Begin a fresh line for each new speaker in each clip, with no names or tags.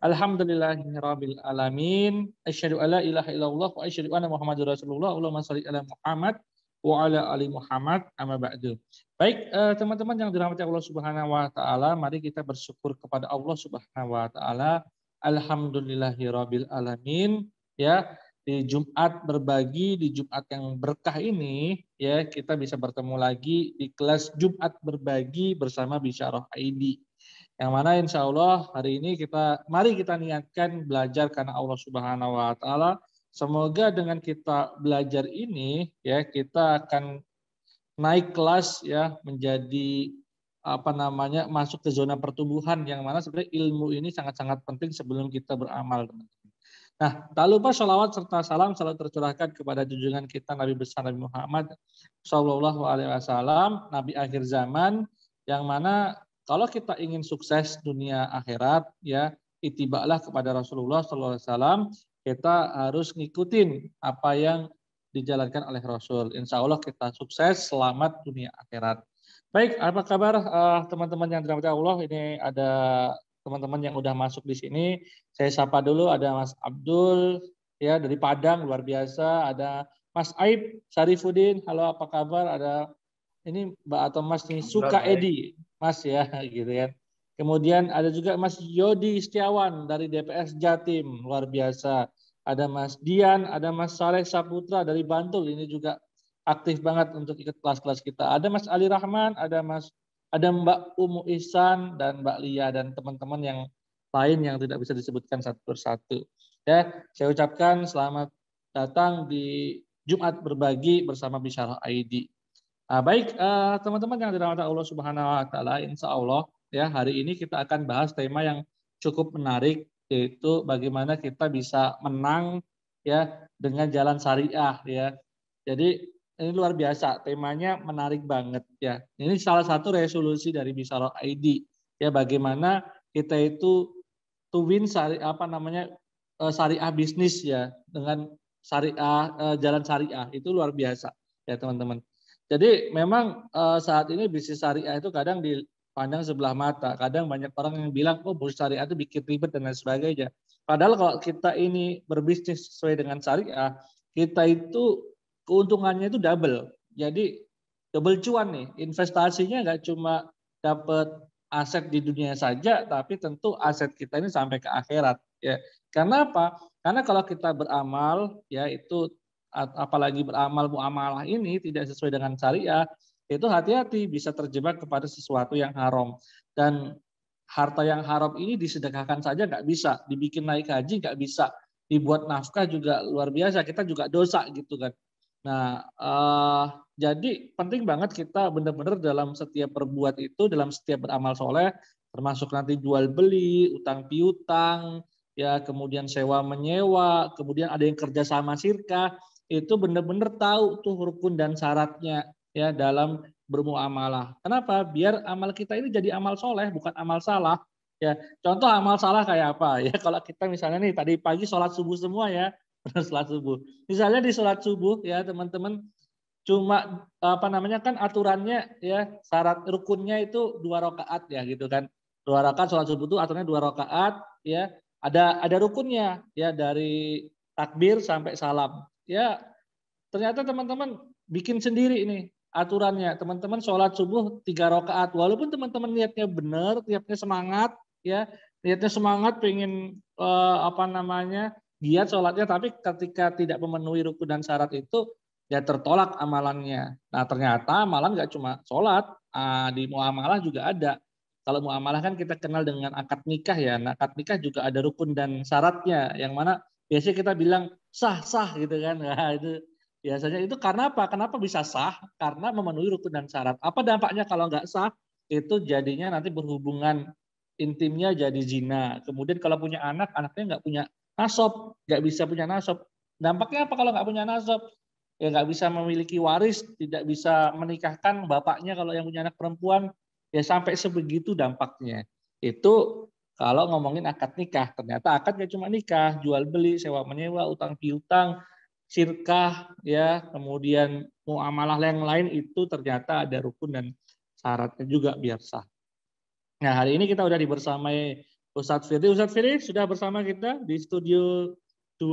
Alhamdulillahirabbil alamin. Asyhadu alla ilaha illallah wa asyhadu anna Muhammadar Rasulullah. Allahumma shalli ala Muhammad wa ala ali Muhammad amma ba'du. Baik, teman-teman yang dirahmati Allah Subhanahu wa taala, mari kita bersyukur kepada Allah Subhanahu wa taala. Alhamdulillahirabbil alamin. Ya, di Jumat berbagi, di Jumat yang berkah ini, ya kita bisa bertemu lagi di kelas Jumat berbagi bersama Bisyarah ID. Yang mana insya Allah hari ini mari kita niatkan belajar karena Allah Subhanahu wa taala. Semoga dengan kita belajar ini ya kita akan naik kelas ya menjadi masuk ke zona pertumbuhan yang mana sebenarnya ilmu ini sangat-sangat penting sebelum kita beramal, teman-teman. Nah, tak lupa sholawat serta salam selalu tercurahkan kepada junjungan kita Nabi besar Nabi Muhammad Shallallahu Alaihi Wasallam, Nabi akhir zaman, yang mana kalau kita ingin sukses dunia akhirat, ya itibaklah kepada Rasulullah Shallallahu Alaihi Wasallam. Kita harus ngikutin apa yang dijalankan oleh Rasul. Insya Allah kita sukses, selamat dunia akhirat. Baik, apa kabar teman-teman yang dirahmati Allah? Ini ada teman-teman yang udah masuk di sini. Saya sapa dulu, ada Mas Abdul ya dari Padang, luar biasa. Ada Mas Aib Syarifuddin, halo apa kabar? Ada ini Mbak atau Mas nih Suka Edi, Mas ya gitu ya. Kemudian ada juga Mas Yodi Setiawan dari DPS Jatim, luar biasa. Ada Mas Dian, ada Mas Saleh Saputra dari Bantul, ini juga aktif banget untuk ikut kelas-kelas kita. Ada Mas Ali Rahman, ada Mbak Umu Ihsan dan Mbak Lia dan teman-teman yang lain yang tidak bisa disebutkan satu persatu. Ya, saya ucapkan selamat datang di Jumat berbagi bersama Bisyarah ID. Nah, baik teman-teman yang dirahmati Allah Subhanahu wa taala, insya Allah ya hari ini kita akan bahas tema yang cukup menarik, yaitu bagaimana kita bisa menang ya dengan jalan syariah ya. Jadi ini luar biasa, temanya menarik banget ya. Ini salah satu resolusi dari Bisyarah ID ya, bagaimana kita itu to win syariah bisnis ya, dengan syariah jalan syariah itu luar biasa ya teman-teman. Jadi memang saat ini bisnis syariah itu kadang dipandang sebelah mata. Kadang banyak orang yang bilang, oh bisnis syariah itu bikin ribet dan lain sebagainya. Padahal kalau kita ini berbisnis sesuai dengan syariah, kita itu keuntungannya itu double. Jadi double cuan nih. Investasinya nggak cuma dapat aset di dunia saja, tapi tentu aset kita ini sampai ke akhirat. Ya. Karena apa? Karena kalau kita beramal, ya itu apalagi beramal muamalah ini tidak sesuai dengan syariah, itu hati-hati bisa terjebak kepada sesuatu yang haram. Dan harta yang haram ini disedekahkan saja nggak bisa, dibikin naik haji nggak bisa, dibuat nafkah juga luar biasa, kita juga dosa gitu kan. Nah, jadi penting banget kita benar-benar dalam setiap berbuat itu, dalam setiap beramal soleh, termasuk nanti jual beli, utang piutang, ya kemudian sewa menyewa, kemudian ada yang kerja sama sirkah, itu benar-benar tahu tuh rukun dan syaratnya ya dalam bermuamalah. Kenapa? Biar amal kita ini jadi amal soleh, bukan amal salah. Ya, contoh amal salah kayak apa? Ya, kalau kita misalnya nih tadi pagi sholat subuh semua ya, sholat subuh. Misalnya di sholat subuh ya teman-teman, cuma kan aturannya ya syarat rukunnya itu 2 rakaat ya gitu kan. 2 rakaat sholat subuh itu aturannya 2 rakaat ya. Ada rukunnya ya dari takbir sampai salam. Ya, ternyata teman-teman bikin sendiri ini aturannya. Teman-teman sholat subuh 3 rakaat. Walaupun teman-teman niatnya benar, niatnya semangat, ya, niatnya semangat pengen giat sholatnya, tapi ketika tidak memenuhi rukun dan syarat itu, ya tertolak amalannya. Nah ternyata amalan nggak cuma sholat, di muamalah juga ada. Kalau muamalah kan kita kenal dengan akad nikah ya. Nah, akad nikah juga ada rukun dan syaratnya, yang mana biasanya kita bilang sah gitu kan. Nah, itu biasanya itu karena apa? Kenapa bisa sah? Karena memenuhi rukun dan syarat. Apa dampaknya kalau nggak sah? Itu jadinya nanti berhubungan intimnya jadi zina. Kemudian kalau punya anak, anaknya nggak punya nasab, nggak bisa punya nasab. Dampaknya apa kalau nggak punya nasab? Ya nggak bisa memiliki waris, tidak bisa menikahkan bapaknya kalau yang punya anak perempuan. Ya sampai sebegitu dampaknya. Itu kalau ngomongin akad nikah, ternyata akad gak cuma nikah, jual beli, sewa menyewa, utang piutang, sirkah, ya, kemudian muamalah yang lain itu ternyata ada rukun dan syaratnya juga biar sah. Nah hari ini kita udah dibersamai Ustadz Firly sudah bersama kita di studio 2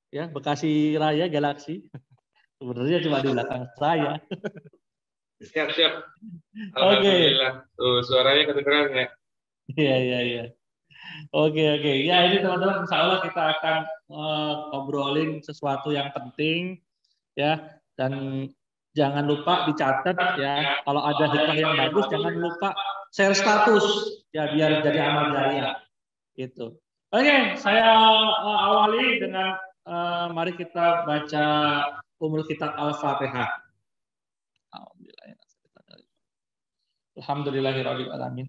ya, Bekasi Raya Galaxy. Sebenarnya cuma di belakang saya.
Siap. Alhamdulillah. Tuh, suaranya kedengeran ya.
Iya. Oke. Ya, ini teman-teman, insya Allah kita akan ngobrolin sesuatu yang penting ya, dan jangan lupa dicatat ya. Kalau ada hikmah yang bagus, jangan lupa share status ya, biar jadi amal jariah gitu. Oke, saya awali dengan mari kita baca Ummul Kitab Al-Fatihah. Alhamdulillahirabbil alamin.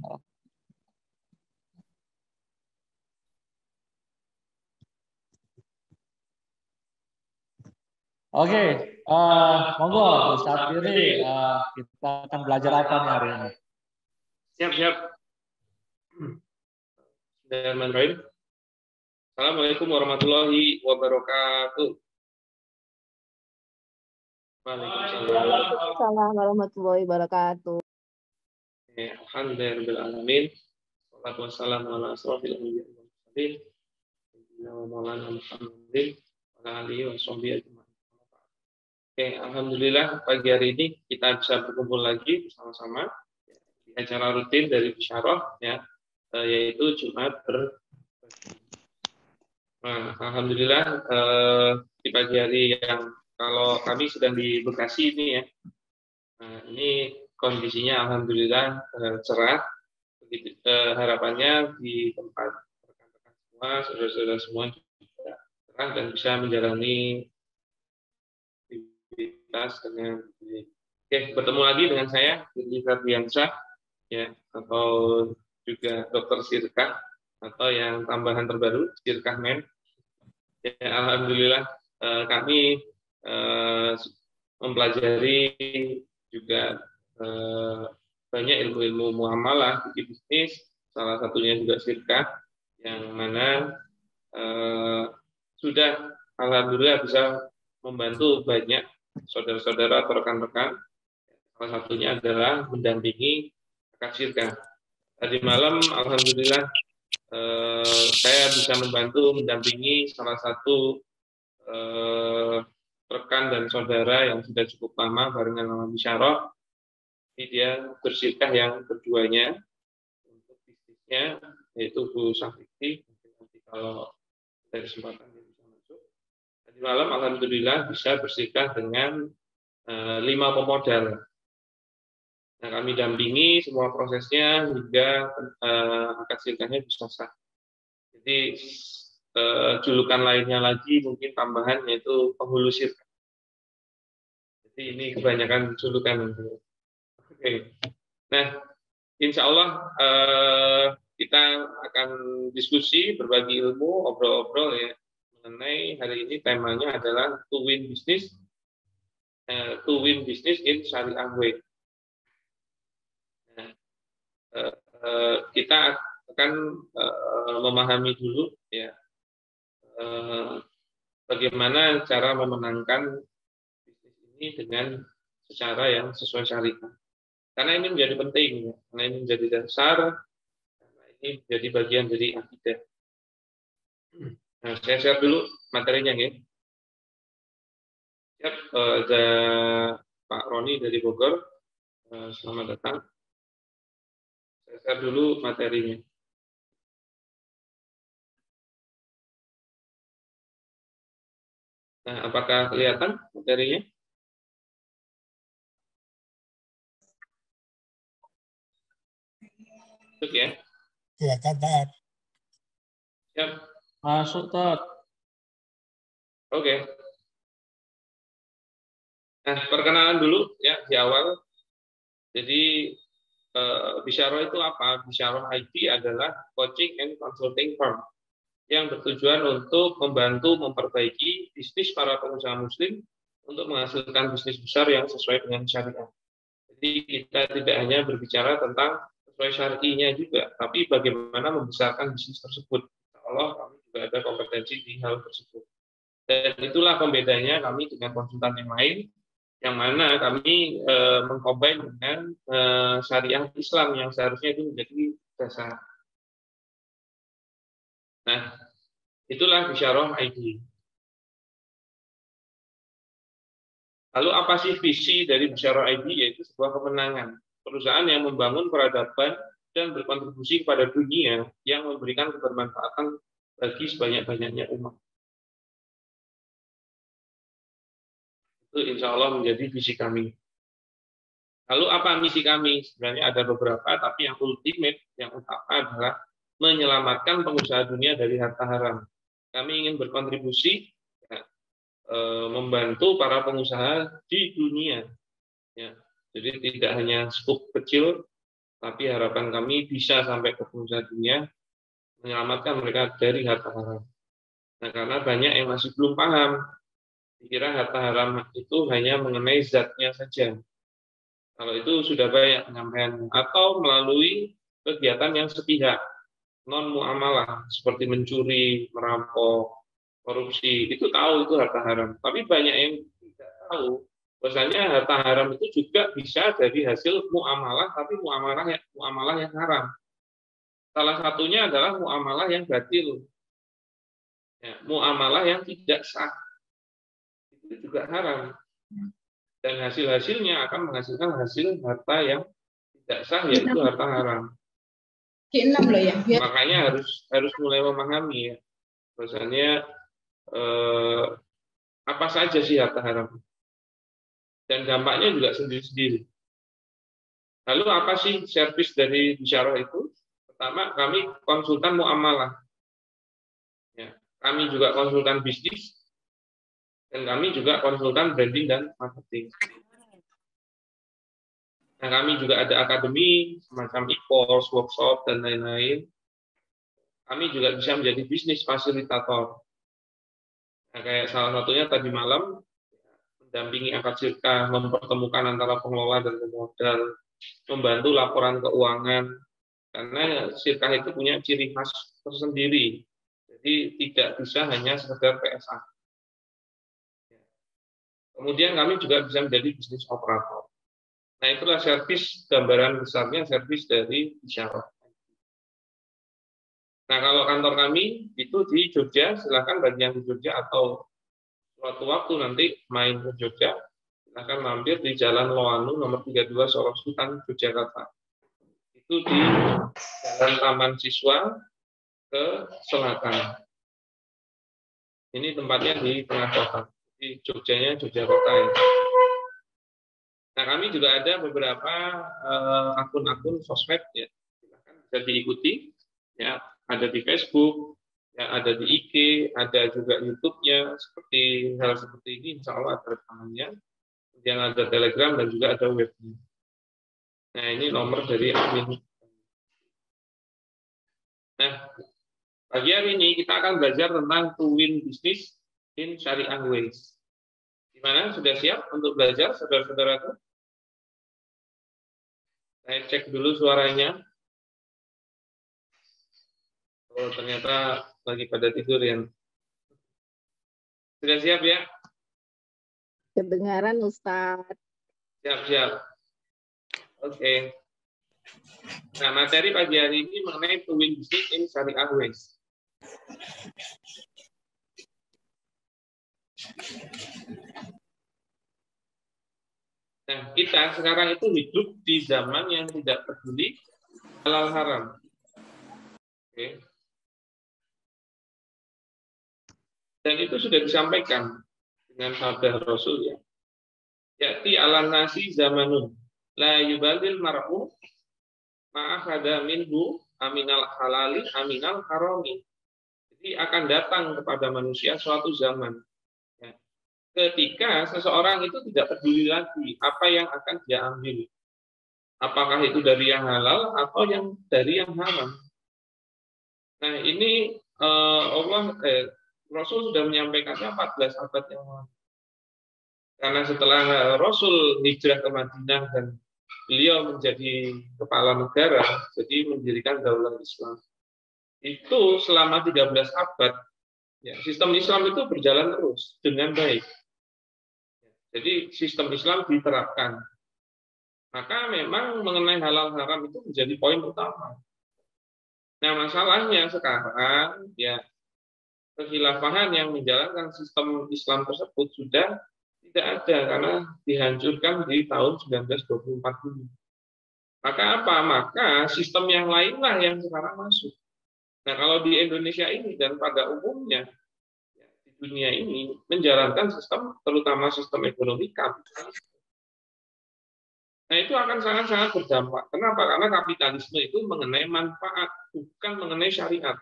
Oke, monggo Ustadz Firly, kita akan belajar apa nih hari ini?
Siap. Bismillahirrahmanirrahim. Assalamualaikum warahmatullahi wabarakatuh.
Waalaikumsalam warahmatullahi wabarakatuh.
Alhamdulillahirrahmanirrahim. Wassalatu wassalamu ala asrofil anbiya'i wal mursalin. Maulana Muhammadin wa alihi wa sahbihi ajma'in. Oke, alhamdulillah pagi hari ini kita bisa berkumpul lagi bersama-sama di acara rutin dari Bisyarah ya, yaitu Jumat Nah, alhamdulillah di pagi hari yang kalau kami sedang di Bekasi ini ya, ini kondisinya alhamdulillah cerah. Begitu, harapannya di tempat rekan-rekan semua, saudara-saudara semua juga cerah dan bisa menjalani aktivitas dengan baik. Oke, bertemu lagi dengan saya Firly Ferdiansyah ya, atau juga Dr. Sirkah, atau yang tambahan terbaru Sirkah Men. Ya, alhamdulillah kami mempelajari juga banyak ilmu-ilmu muamalah di bisnis, salah satunya juga Sirkah, yang mana sudah alhamdulillah bisa membantu banyak saudara-saudara atau rekan-rekan. Salah satunya adalah mendampingi akad Sirkah. Tadi malam alhamdulillah saya bisa membantu mendampingi salah satu rekan dan saudara yang sudah cukup lama barengan sama Bisyarah. Ini dia bersirkah yang keduanya untuk bisnisnya, yaitu Bu Safiti. Nanti kalau ada kesempatan dia bisa masuk. Tadi malam alhamdulillah bisa bersirkah dengan 5 pemodal. Nah, kami dampingi semua prosesnya hingga akad sirkahnya bisa sah. Jadi julukan lainnya lagi mungkin tambahan yaitu penghulu sirkah. Jadi ini kebanyakan julukan. Oke. Nah, insya Allah kita akan diskusi, berbagi ilmu, obrol-obrol ya mengenai hari ini temanya adalah to win business in Syariah way. Nah, kita akan memahami dulu ya bagaimana cara memenangkan bisnis ini dengan secara yang sesuai syariah. Karena ini menjadi penting, ya. Karena ini menjadi dasar, karena ini menjadi bagian dari akidah. Nah, saya share dulu materinya ya. Siap, ada Pak Roni dari Bogor. Selamat datang. Saya share dulu materinya. Nah, apakah kelihatan materinya? Masuk ya?
Kelihatan, Tad.
Siap.
Masuk, Tad.
Oke. Nah, perkenalan dulu ya di awal. Jadi Bisyarah itu apa? Bisyarah IT adalah coaching and consulting firm yang bertujuan untuk membantu memperbaiki bisnis para pengusaha muslim untuk menghasilkan bisnis besar yang sesuai dengan syariah. Jadi kita tidak hanya berbicara tentang sesuai syari'inya juga, tapi bagaimana membesarkan bisnis tersebut. Allah kami juga ada kompetensi di hal tersebut. Dan itulah pembedanya kami dengan konsultan yang lain, yang mana kami mengcombine dengan syariah Islam yang seharusnya itu menjadi dasar. Nah, itulah bisyarah ID. Lalu apa sih visi dari bisyarah ID? Yaitu sebuah kemenangan. Perusahaan yang membangun peradaban dan berkontribusi kepada dunia yang memberikan kebermanfaatan bagi sebanyak-banyaknya umat. Itu insya Allah menjadi visi kami. Lalu apa misi kami? Sebenarnya ada beberapa, tapi yang ultimate, yang utama adalah menyelamatkan pengusaha dunia dari harta haram. Kami ingin berkontribusi membantu para pengusaha di dunia. Ya. Jadi tidak hanya skup kecil, tapi harapan kami bisa sampai ke pengusaha dunia, menyelamatkan mereka dari harta haram. Nah, karena banyak yang masih belum paham, dikira harta haram itu hanya mengenai zatnya saja. Kalau itu sudah banyak penyampaian, atau melalui kegiatan yang sepihak, non muamalah, seperti mencuri, merampok, korupsi, itu tahu itu harta haram. Tapi banyak yang tidak tahu bahwasanya harta haram itu juga bisa dari hasil muamalah, tapi muamalah yang haram. Salah satunya adalah muamalah yang batil, ya, muamalah yang tidak sah, itu juga haram. Dan hasil-hasilnya akan menghasilkan hasil harta yang tidak sah, yaitu harta haram. Makanya harus mulai memahami ya, bahwasanya apa saja sih harta haram, dan dampaknya juga sendiri-sendiri. Lalu apa sih servis dari bisyarah itu? Pertama, kami konsultan muamalah, ya, kami juga konsultan bisnis, dan kami juga konsultan branding dan marketing. Nah, kami juga ada akademi semacam e-course, workshop, dan lain-lain. Kami juga bisa menjadi bisnis fasilitator. Nah, kayak salah satunya tadi malam, mendampingi akad sirkah, mempertemukan antara pengelola dan pemodal, membantu laporan keuangan, karena sirkah itu punya ciri khas tersendiri. Jadi tidak bisa hanya sekedar PSA. Kemudian kami juga bisa menjadi bisnis operator. Nah, itulah servis, gambaran besarnya servis dari bisyarah. Nah, kalau kantor kami itu di Jogja, silakan bagi yang di Jogja atau suatu waktu nanti main ke Jogja, silakan mampir di Jalan Loanu nomor 32 Sorong Sultan, Yogyakarta. Itu di Jalan Taman Siswa ke selatan. Ini tempatnya di tengah kota. Di Jogjanya Yogyakarta ya. Nah, kami juga ada beberapa akun-akun sosmed ya, silakan bisa diikuti ya, ada di Facebook, ya, ada di IG, ada juga YouTube-nya, seperti hal seperti ini, insya Allah ada rekamannya. Kemudian ada Telegram dan juga ada webnya. Nah, ini nomor dari admin. Nah, pagi hari ini kita akan belajar tentang to win business in Syariah ways. Gimana? Sudah siap untuk belajar, saudara-saudaraku? Saya cek dulu suaranya. Oh, ternyata lagi pada tidur ya. Sudah siap ya?
Kedengaran Ustadz.
Siap-siap. Oke. Nah, materi pagi hari ini mengenai to win business in Syariah ways. Nah, kita sekarang itu hidup di zaman yang tidak peduli halal haram. Oke. Dan itu sudah disampaikan dengan sabda Rasul ya. Ya'ti ala nasi zamanun la yubalil mar'u ma'akhadha minhu aminal halali aminal harami. Jadi akan datang kepada manusia suatu zaman ya, ketika seseorang itu tidak peduli lagi apa yang akan dia ambil. Apakah itu dari yang halal atau yang dari yang haram. Nah, ini Rasul sudah menyampaikannya 14 abad yang lalu. Karena setelah Rasul hijrah ke Madinah dan beliau menjadi kepala negara, jadi mendirikan daulah Islam. Itu selama 13 abad, ya, sistem Islam itu berjalan terus dengan baik. Jadi sistem Islam diterapkan. Maka memang mengenai halal haram itu menjadi poin utama. Nah, masalahnya sekarang ya kekhilafahan yang menjalankan sistem Islam tersebut sudah tidak ada karena dihancurkan di tahun 1924 dulu. Maka apa? Maka sistem yang lainlah yang sekarang masuk. Nah, kalau di Indonesia ini dan pada umumnya ya, di dunia ini menjalankan sistem, terutama sistem ekonomi kapitalis. Nah, itu akan sangat-sangat berdampak. Kenapa? Karena kapitalisme itu mengenai manfaat, bukan mengenai syariat.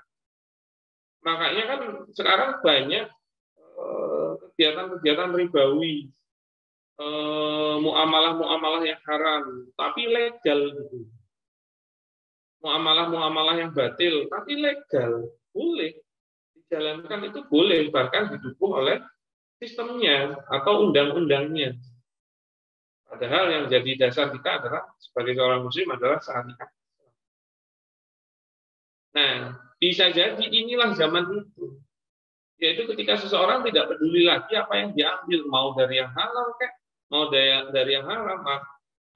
Makanya kan sekarang banyak kegiatan-kegiatan ribawi, muamalah-muamalah yang haram, tapi legal gitu. Muamalah-muamalah yang batil, tapi legal, boleh dijalankan, itu boleh, bahkan didukung oleh sistemnya atau undang-undangnya. Padahal yang jadi dasar kita adalah sebagai seorang muslim adalah syariat. Nah, bisa jadi inilah zaman itu. Yaitu ketika seseorang tidak peduli lagi apa yang diambil, mau dari yang halal kayak, mau dari yang haram.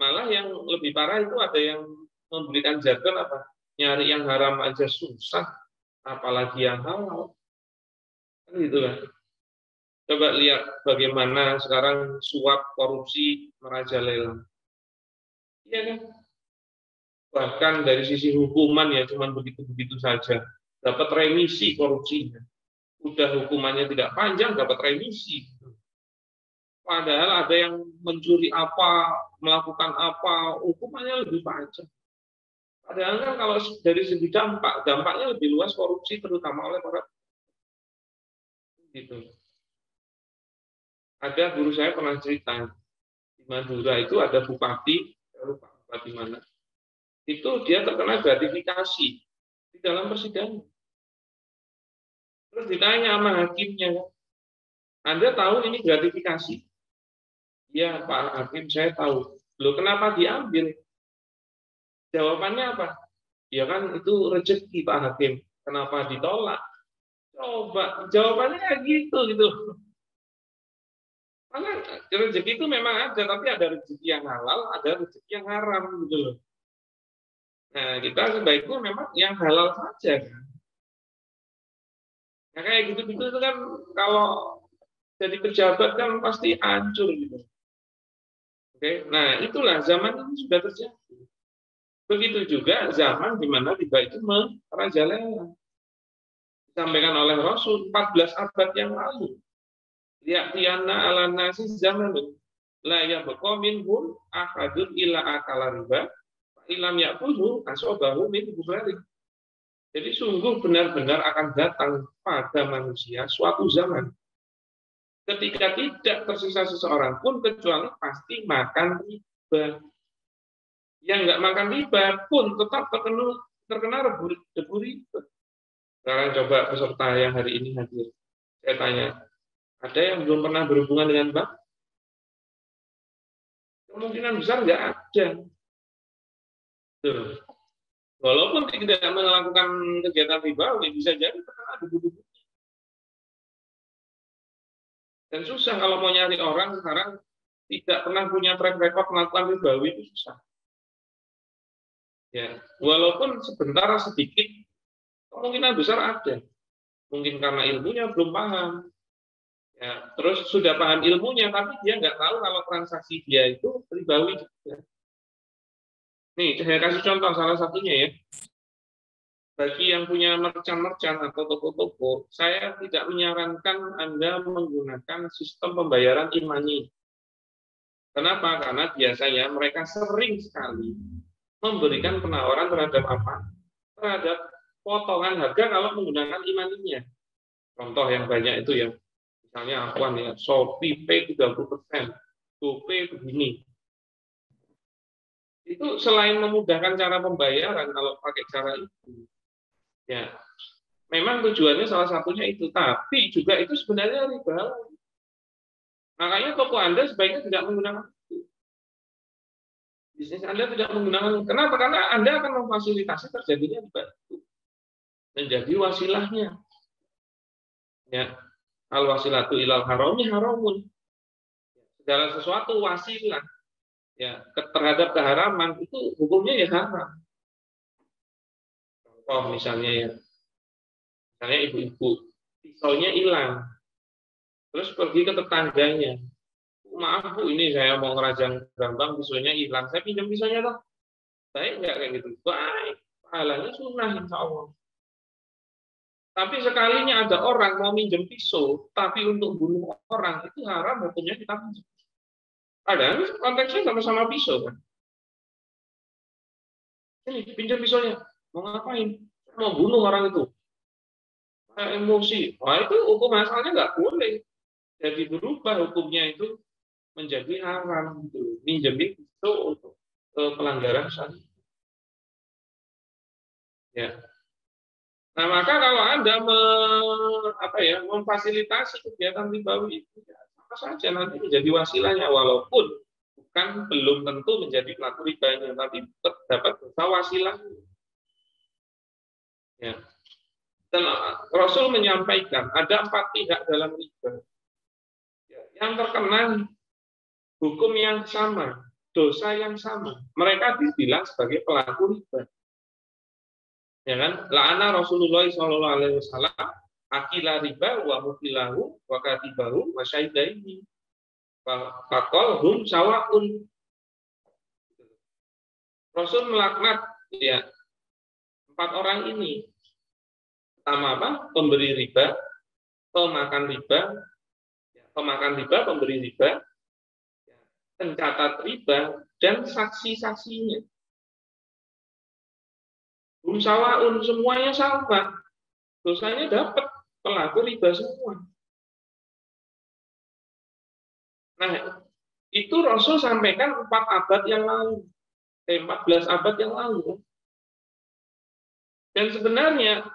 Malah yang lebih parah itu ada yang memberikan jargon apa? Nyari yang haram aja susah, apalagi yang halal. Kan gitu kan. Coba lihat bagaimana sekarang suap korupsi merajalela. Iya kan? Bahkan dari sisi hukuman ya cuman begitu-begitu saja. Dapat remisi korupsinya. Udah hukumannya tidak panjang, dapat remisi. Padahal ada yang mencuri apa, melakukan apa, hukumannya lebih panjang. Padahal kan kalau dari segi dampaknya lebih luas korupsi terutama oleh para gitu. Ada guru saya pernah cerita di Madura itu ada bupati, lupa bupati mana. Itu dia terkena gratifikasi di dalam persidangan. Terus ditanya sama hakimnya, Anda tahu ini gratifikasi? Ya Pak Hakim, saya tahu. Loh kenapa diambil? Jawabannya apa? Ya kan itu rezeki Pak Hakim. Kenapa ditolak? Coba jawabannya kayak gitu. Karena rezeki itu memang ada, tapi ada rezeki yang halal, ada rezeki yang haram gitu loh. Nah kita sebaiknya memang yang halal saja. Nah kayak gitu-gitu itu kan kalau jadi pejabat kan pasti hancur gitu. Oke, nah itulah zaman ini sudah terjadi. Begitu juga zaman di mana riba itu merajalela. Disampaikan oleh Rasul 14 abad yang lalu. Ya'tiyana ala nasi zamanun la yabqa minhum ahadun illa akala riba fa ilam ya'khudhu asabahu min ghurari. Jadi sungguh benar-benar akan datang pada manusia suatu zaman ketika tidak tersisa seseorang pun kecuali pasti makan riba. Yang nggak makan riba pun tetap terkena debu riba. Sekarang coba peserta yang hari ini hadir, saya tanya, ada yang belum pernah berhubungan dengan bank? Kemungkinan besar nggak ada. Tuh. Walaupun tidak melakukan kegiatan riba, bisa jadi terkena debu-debu. Dan susah kalau mau nyari orang sekarang tidak pernah punya track record melakukan ribawi itu susah. Ya, walaupun sebentar sedikit, kemungkinan besar ada. Mungkin karena ilmunya belum paham. Ya, terus sudah paham ilmunya, tapi dia nggak tahu kalau transaksi dia itu ribawi juga. Nih, saya kasih contoh salah satunya ya. Bagi yang punya merchant-merchant atau toko-toko, saya tidak menyarankan Anda menggunakan sistem pembayaran e-money. Kenapa? Karena biasanya mereka sering sekali memberikan penawaran terhadap apa? Terhadap potongan harga kalau menggunakan e-money-nya. Contoh yang banyak itu ya, misalnya akuan ya, Shopee Pay 30%, GoPay begini. Itu selain memudahkan cara pembayaran kalau pakai cara itu, ya memang tujuannya salah satunya itu, tapi juga itu sebenarnya riba. Makanya toko Anda sebaiknya tidak menggunakan itu. Bisnis Anda tidak menggunakan. Kenapa? Karena Anda akan memfasilitasi terjadinya riba itu. Menjadi wasilahnya. Ya, al wasilatu ilal harami haramun. Segala sesuatu wasilah ya terhadap keharaman itu hukumnya ya haram. Oh, misalnya ya, misalnya ibu-ibu, pisaunya hilang, terus pergi ke tetangganya. Maaf Bu, ini saya mau ngerajang gambang, pisaunya hilang. Saya pinjam pisaunya toh. Baik nggak kayak gitu? Baik. Pahalanya sunnah insya Allah. Tapi sekalinya ada orang mau minjem pisau, tapi untuk bunuh orang, itu haram hukumnya kita pinjam. Padahal konteksnya sama-sama pisau kan. Ini pinjam pisaunya. Mau ngapain? Mau bunuh orang itu. Emosi. Wah itu hukum asalnya nggak boleh. Jadi berubah hukumnya itu menjadi haram. Gitu. Minjemin pisau untuk pelanggaran syariat. Ya. Nah, maka kalau Anda memfasilitasi kegiatan ribawi itu, ya, sama saja nanti menjadi wasilahnya, walaupun belum tentu menjadi pelaku ribanya, tapi terdapat dosa wasilahnya. Ya. Dan Rasul menyampaikan ada 4 pihak dalam riba. Ya, yang terkena hukum yang sama, dosa yang sama. Mereka dibilang sebagai pelaku riba. Ya kan? La'ana Rasulullah SAW akila riba wa mukilahu wa katibahu wa syaidaini fakol hum sawa'un. Rasul melaknat ya 4 orang ini. Pertama apa? Pemberi riba, pemakan riba, pemberi riba, pencatat riba, dan saksi-saksinya. Sawaun, semuanya sama. Dosanya dapat, pelaku riba semua. Nah, itu Rasul sampaikan 4 abad yang lalu. 14 abad yang lalu. Dan sebenarnya,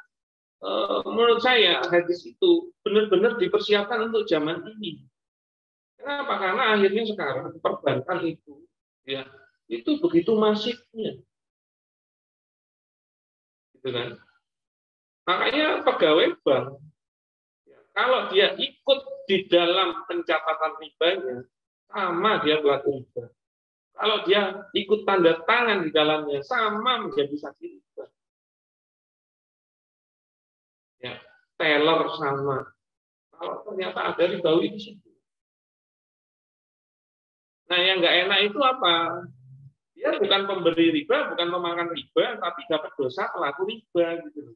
menurut saya, hadis itu benar-benar dipersiapkan untuk zaman ini. Kenapa? Karena akhirnya sekarang perbankan itu, ya, itu begitu masifnya. Gitu kan? Makanya pegawai bank, kalau dia ikut di dalam pencatatan ribanya, sama dia pelaku riba. Kalau dia ikut tanda tangan di dalamnya, sama menjadi saksi riba. Ya, teller sama. Kalau ternyata ada ribawi di situ. Nah, yang nggak enak itu apa? Dia bukan pemberi riba, bukan memakan riba, tapi dapat dosa pelaku riba gitu.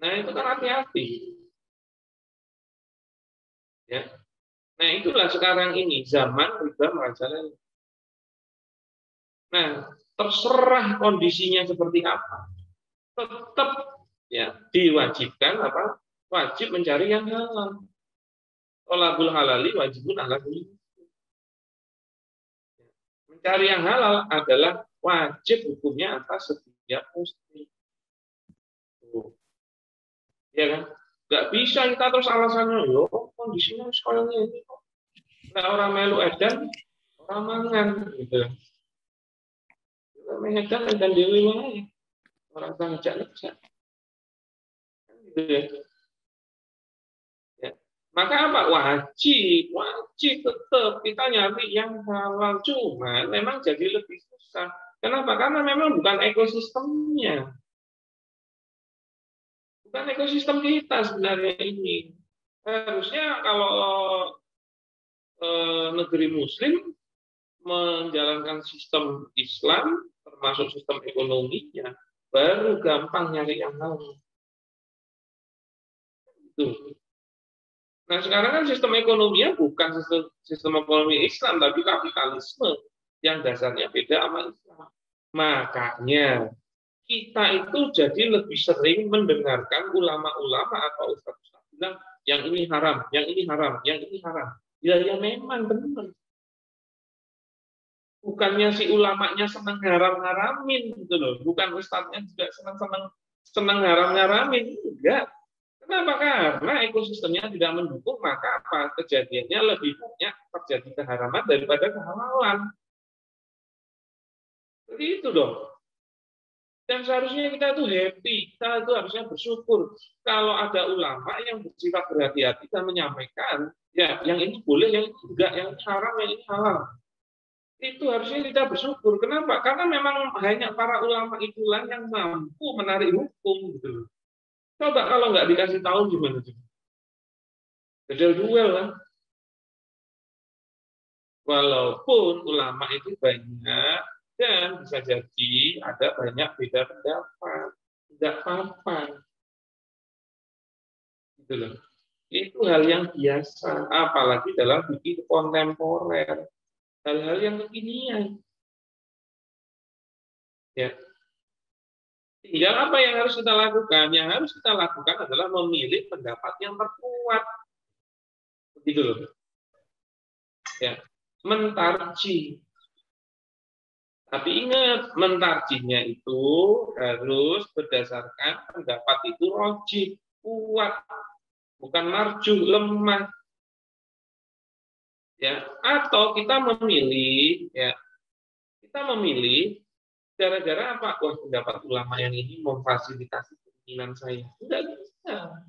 Nah, itu kan hati-hati. Ya. Nah, itulah sekarang ini zaman riba merajalela. Nah, terserah kondisinya seperti apa, tetap ya diwajibkan apa? Wajib mencari yang halal. Thalabul halali wajibun ala kulli. Mencari yang halal adalah wajib hukumnya atas setiap muslim. Ya kan? Nggak bisa kita terus alasannya, yo kondisinya sekolahnya ini kok. Nah, orang melu edan, orang mangan gitu. Orang edan di rumah orang ngajak bisa. Gitu ya. Ya. Maka apa? Wajib tetap kita nyari yang halal, cuma memang jadi lebih susah. Kenapa? Karena memang bukan ekosistemnya. Bukan ekosistem kita sebenarnya ini. Harusnya kalau negeri muslim menjalankan sistem Islam, termasuk sistem ekonominya, baru gampang nyari yang halal. Itu. Nah, sekarang kan sistem ekonominya bukan sistem ekonomi Islam, tapi kapitalisme yang dasarnya beda sama Islam. Makanya kita itu jadi lebih sering mendengarkan ulama-ulama atau ustaz-ustaz bilang yang ini haram, yang ini haram, yang ini haram. Ya memang benar. Bukannya si ulamanya senang haram-haramin gitu loh. Bukan ustaznya juga senang haram-haramin. Enggak. Kenapa? Karena ekosistemnya tidak mendukung, maka apa? Kejadiannya lebih banyak terjadi keharaman daripada kehalalan. Jadi itu dong. Dan seharusnya kita itu happy, kita itu harusnya bersyukur kalau ada ulama yang bersifat berhati-hati dan menyampaikan, ya yang ini boleh, yang ini enggak, yang ini haram, yang ini halal. Itu harusnya kita bersyukur. Kenapa? Karena memang hanya para ulama itulah yang mampu menarik hukum gitu. Coba kalau nggak dikasih tahu gimana? Bedel duel lah. Walaupun ulama itu banyak dan bisa jadi ada banyak beda pendapat, tidak apa-apa. Gitu loh. Itu hal yang biasa, apalagi dalam fikih kontemporer, hal-hal yang kekinian. Ya. Tinggal apa yang harus kita lakukan? Yang harus kita lakukan adalah memilih pendapat yang terkuat. Begitu loh. Ya. Mentarji. Tapi ingat, mentarjinya itu harus berdasarkan pendapat itu rojih, kuat, bukan marjuh, lemah. Ya, atau kita memilih, ya, kita memilih gara-gara apa? Wah, pendapat ulama yang ini memfasilitasi keinginan saya. Tidak bisa.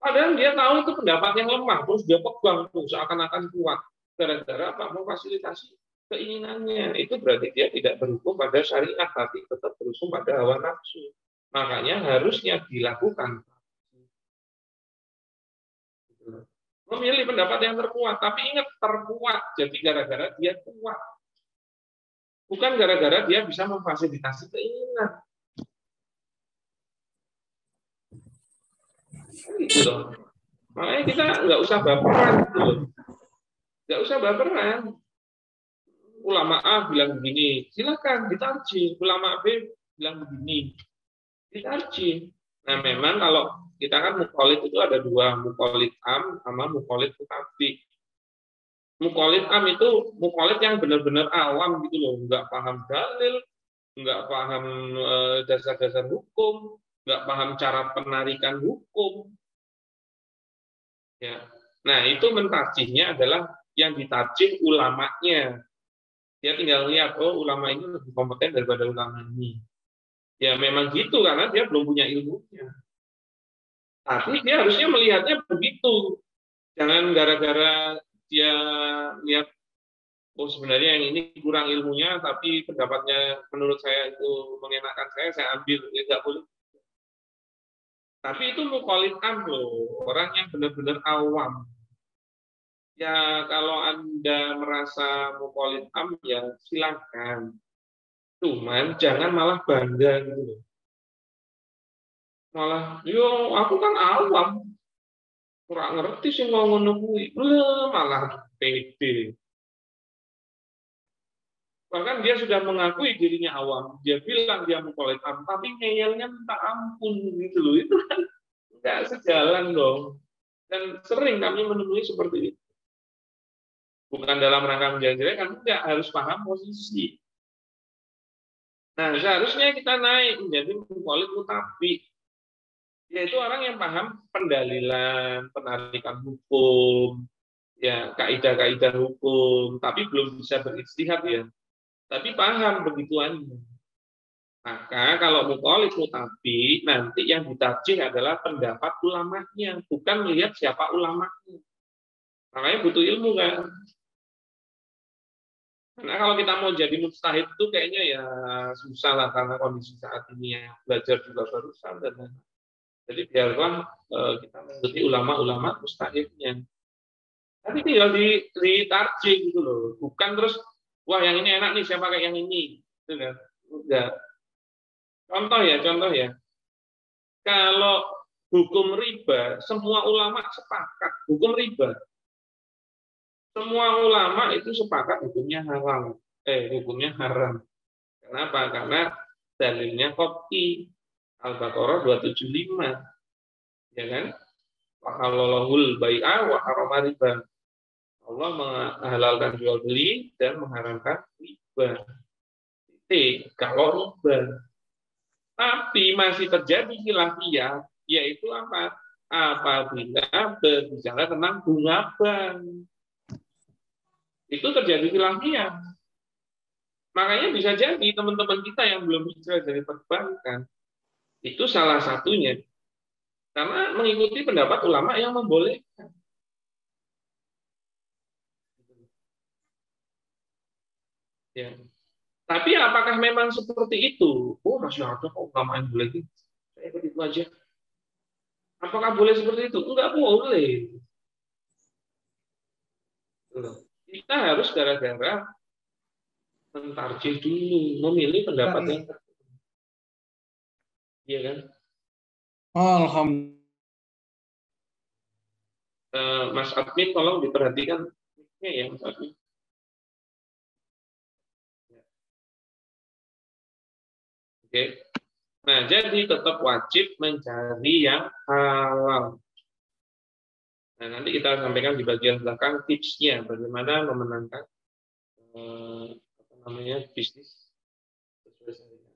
Padahal dia tahu itu pendapat yang lemah, terus dia pegang tuh seakan-akan kuat. Gara-gara apa? Memfasilitasi keinginannya. Itu berarti dia tidak berhukum pada syariat, tapi tetap berhukum pada hawa nafsu. Makanya harusnya dilakukan. Memilih pendapat yang terkuat, tapi ingat terkuat. Jadi gara-gara dia kuat. Bukan gara-gara dia bisa memfasilitasi keinginan. Gitu loh. Makanya kita nggak usah baperan gitu loh. Nggak usah baperan. Ulama A bilang begini, silakan ditarji. Ulama B bilang begini, ditarji. Nah memang kalau kita kan mukholid itu ada dua, mukholid am sama mukholid mutabi. Mukholid am itu mukholid yang benar-benar awam gitu loh, nggak paham dalil, nggak paham dasar-dasar hukum, nggak paham cara penarikan hukum. Ya. Nah itu mentarjihnya adalah yang ditarjih ulamanya. Dia tinggal lihat, oh ulama ini lebih kompeten daripada ulama ini. Ya memang gitu, karena dia belum punya ilmunya. Tapi dia harusnya melihatnya begitu. Jangan gara-gara dia lihat, oh sebenarnya yang ini kurang ilmunya, tapi pendapatnya menurut saya itu mengenakan saya ambil. Ya nggak boleh. Tapi itu mukholid am loh, orang yang benar-benar awam. Ya kalau Anda merasa mukholid am, ya silakan. Cuman jangan malah bangga gitu loh. Malah, yo aku kan awam, kurang ngerti sih mau ngono kuwi. Malah pede. Bahkan dia sudah mengakui dirinya awam. Dia bilang dia mukholid am, tapi ngeyelnya minta ampun gitu loh. Itu kan nggak sejalan dong. Dan sering kami menemui seperti itu. Bukan dalam rangka menjelek-jelekan, enggak, harus paham posisi. Nah, seharusnya kita naik menjadi mukholid mutabi, yaitu orang yang paham pendalilan, penarikan hukum, ya kaidah-kaidah hukum, tapi belum bisa berijtihad ya. Tapi paham begituannya. Maka kalau mukholid mutabi, nanti yang ditarjih adalah pendapat ulamanya, bukan melihat siapa ulamanya. Makanya butuh ilmu kan. Karena kalau kita mau jadi mujtahid itu kayaknya ya susah lah karena kondisi saat ini ya, belajar juga barusan dan lain-lain. Jadi biarlah kita mengikuti ulama-ulama mujtahidnya. Tapi tinggal ditarjih gitu loh, bukan terus wah yang ini enak nih saya pakai yang ini, gitu kan? Enggak. Contoh ya. Kalau hukum riba, semua ulama sepakat hukum riba. Semua ulama itu sepakat hukumnya haram. Hukumnya haram. Kenapa? Karena dalilnya qat'i. Al-Baqarah 275. Ya kan? Wa halalahul bai'a wa harama riba. Allah menghalalkan jual beli dan mengharamkan riba. Kalau riba. Tapi masih terjadi khilafiyah, yaitu apa? Apabila berbicara tentang bunga bank. Itu terjadi khilafiyah. Makanya bisa jadi teman-teman kita yang belum hijrah dari perbankan itu salah satunya karena mengikuti pendapat ulama yang membolehkan. Ya. Tapi apakah memang seperti itu? Oh, masih ada kok nggak main bola itu. Saya ikut itu aja. Apakah boleh seperti itu? Enggak boleh. Kita harus gara-gara mentarjih dulu, memilih pendapat yang tertentu. Iya kan?
Alhamdulillah.
Mas Admin, tolong diperhatikan ya, Mas Admin. Oke. Nah, jadi tetap wajib mencari yang halal. Nah, nanti kita sampaikan di bagian belakang tipsnya bagaimana memenangkan bisnis sesuai syariah.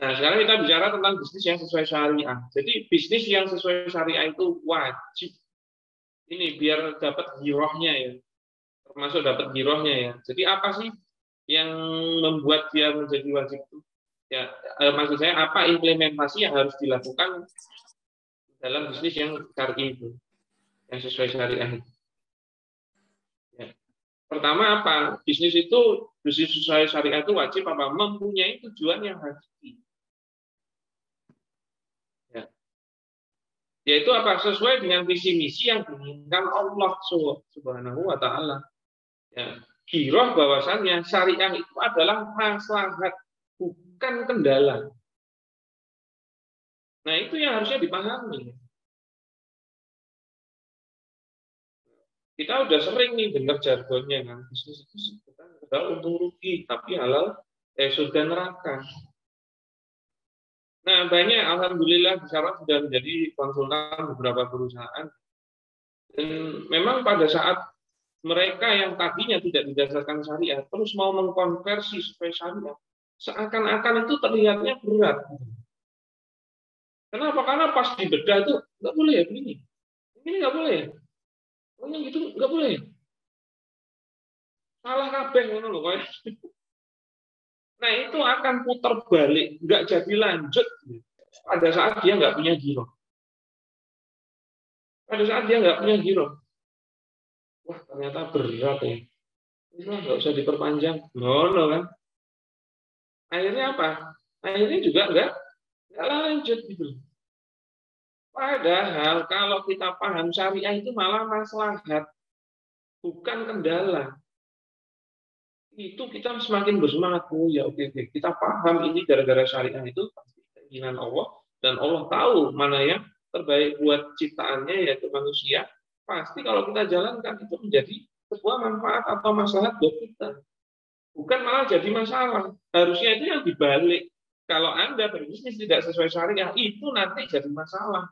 Nah, sekarang kita bicara tentang bisnis yang sesuai syariah. Jadi bisnis yang sesuai syariah itu wajib. Ini biar dapat girohnya ya, termasuk dapat girohnya ya. Jadi apa sih yang membuat dia menjadi wajib itu? Ya, maksud saya apa implementasi yang harus dilakukan dalam bisnis yang syar'i itu, yang sesuai syariah itu. Ya. Pertama apa? Bisnis sesuai syariah itu wajib apa? Mempunyai tujuan yang hakiki. Ya. Yaitu apa? Sesuai dengan visi misi yang diinginkan Allah Subhanahu wa Ta'ala. Ya. Giroh bahwasannya syariah itu adalah maslahat, bukan kendala. Nah, itu yang harusnya dipahami. Kita udah sering nih dengar jargonnya kan, bisnis itu bukan modal untung rugi, tapi halal surga neraka. Nah, banyak alhamdulillah sekarang sudah menjadi konsultan beberapa perusahaan. Dan memang pada saat mereka yang tadinya tidak didasarkan syariah terus mau mengkonversi supaya syariah, seakan-akan itu terlihatnya berat. Kenapa? Karena pas dibedah itu nggak boleh ya begini, ini nggak boleh. Oh, yang gitu nggak boleh. Salah kabeh ngono lho. Nah, itu akan putar balik, nggak jadi lanjut pada saat dia nggak punya giro. Pada saat dia nggak punya giro, wah ternyata berat ya. Itu nggak usah diperpanjang, no kan. Akhirnya apa? Akhirnya juga nggak lanjut gitu. Padahal kalau kita paham syariah itu malah maslahat, bukan kendala. Itu kita semakin bersemangat. Oh ya oke. Kita paham ini gara-gara syariah itu pasti keinginan Allah, dan Allah tahu mana yang terbaik buat ciptaannya yaitu manusia. Pasti kalau kita jalankan itu menjadi sebuah manfaat atau maslahat buat kita. Bukan malah jadi masalah. Harusnya itu yang dibalik. Kalau Anda berbisnis tidak sesuai syariah, itu nanti jadi masalah.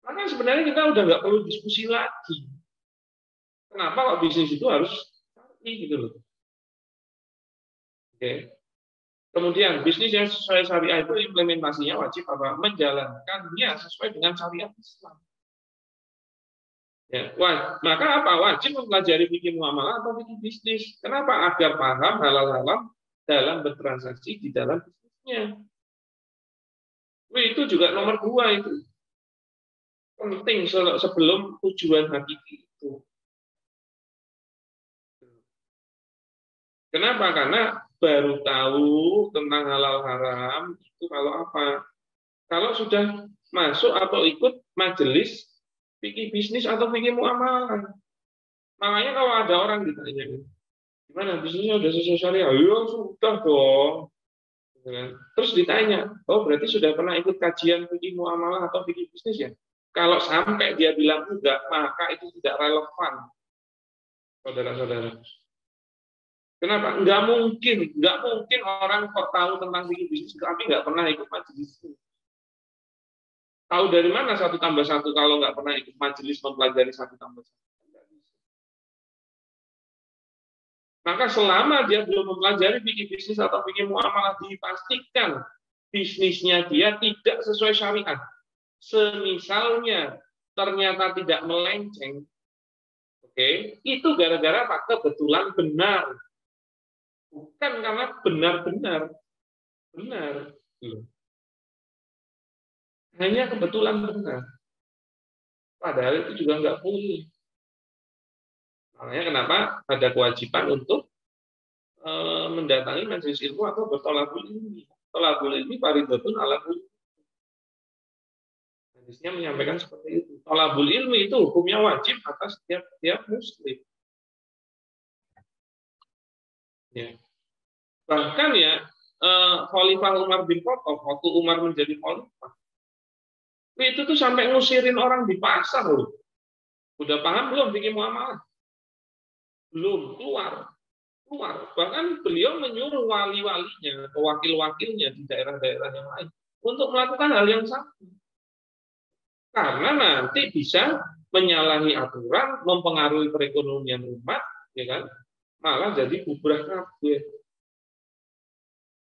Maka sebenarnya kita udah nggak perlu diskusi lagi. Kenapa kok bisnis itu harus syar'i gitu loh. Oke. Kemudian bisnis yang sesuai syariah itu implementasinya wajib apa? Menjalankannya sesuai dengan syariat Islam. Ya, maka apa? Wajib mempelajari fikih muamalah atau fikih bisnis. Kenapa? Agar paham halal-halal dalam bertransaksi di dalam bisnisnya. Itu juga nomor 2 itu. Penting sebelum tujuan hakiki itu. Kenapa? Karena baru tahu tentang halal haram itu kalau apa? Kalau sudah masuk atau ikut majelis fikih bisnis atau fikih muamalah. Makanya kalau ada orang ditanya, gimana bisnisnya udah sesuai syariah? Ya sudah dong. Terus ditanya, oh berarti sudah pernah ikut kajian fikih muamalah atau fikih bisnis ya? Kalau sampai dia bilang enggak, maka itu tidak relevan, saudara-saudara. Kenapa? Enggak mungkin orang kok tahu tentang fikih bisnis tapi enggak pernah ikut majelis. Tahu dari mana 1 tambah 1 kalau nggak pernah ikut majelis mempelajari 1 tambah 1? Maka selama dia belum mempelajari fikih bisnis atau fikih muamalah, dipastikan bisnisnya dia tidak sesuai syariat. Semisalnya ternyata tidak melenceng, oke, itu gara-gara apa? Kebetulan benar. Bukan karena benar-benar benar. Hanya kebetulan benar. Padahal itu juga nggak boleh. Makanya kenapa ada kewajiban untuk mendatangi majelis ilmu atau bertolabul ilmi. Tolabul ilmi fardhatun ala kulli. Hadisnya menyampaikan seperti itu. Tolabul ilmi itu hukumnya wajib atas setiap muslim. Ya. Bahkan ya, Khalifah Umar bin Khattab waktu Umar menjadi khalifah, itu tuh sampai ngusirin orang di pasar loh. Udah paham belum bikin muamalah? Belum, keluar. Bahkan beliau menyuruh wali-walinya atau wakil-wakilnya di daerah-daerah yang lain untuk melakukan hal yang sama. Karena nanti bisa menyalahi aturan, mempengaruhi perekonomian umat, ya kan? Malah jadi bubrah kabeh.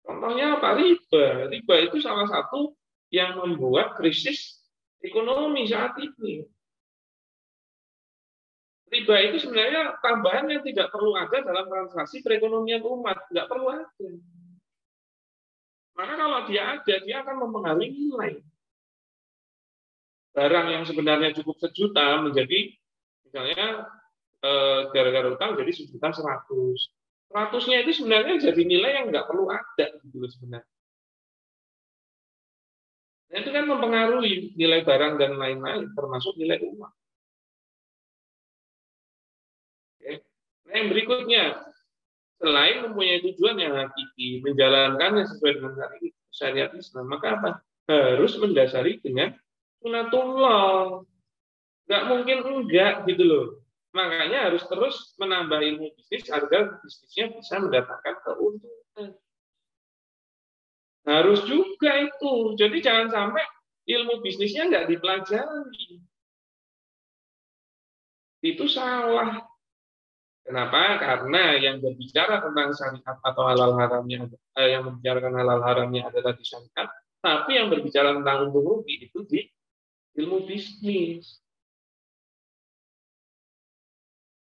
Contohnya apa? Riba. Riba itu salah satu yang membuat krisis ekonomi saat ini. Riba itu sebenarnya tambahan yang tidak perlu ada dalam transaksi perekonomian umat. Tidak perlu ada. Maka kalau dia ada, dia akan mempengaruhi nilai. Barang yang sebenarnya cukup 1 juta menjadi, misalnya, gara-gara utang jadi 1.100.000. 100-nya itu sebenarnya jadi nilai yang nggak perlu ada gitu sebenarnya. Nah, itu kan mempengaruhi nilai barang dan lain-lain, termasuk nilai uang. Oke. Nah, yang berikutnya, selain mempunyai tujuan yang hakiki, menjalankannya sesuai dengan syariat Islam, maka apa? Harus mendasari dengan sunatullah. Nggak mungkin enggak gitu loh. Makanya harus terus menambah ilmu bisnis agar bisnisnya bisa mendatangkan keuntungan. Harus juga itu. Jadi jangan sampai ilmu bisnisnya nggak dipelajari. Itu salah. Kenapa? Karena yang berbicara tentang syariat atau halal haramnya, yang membicarakan halal haramnya adalah di syariat, tapi yang berbicara tentang untung rugi itu di ilmu bisnis.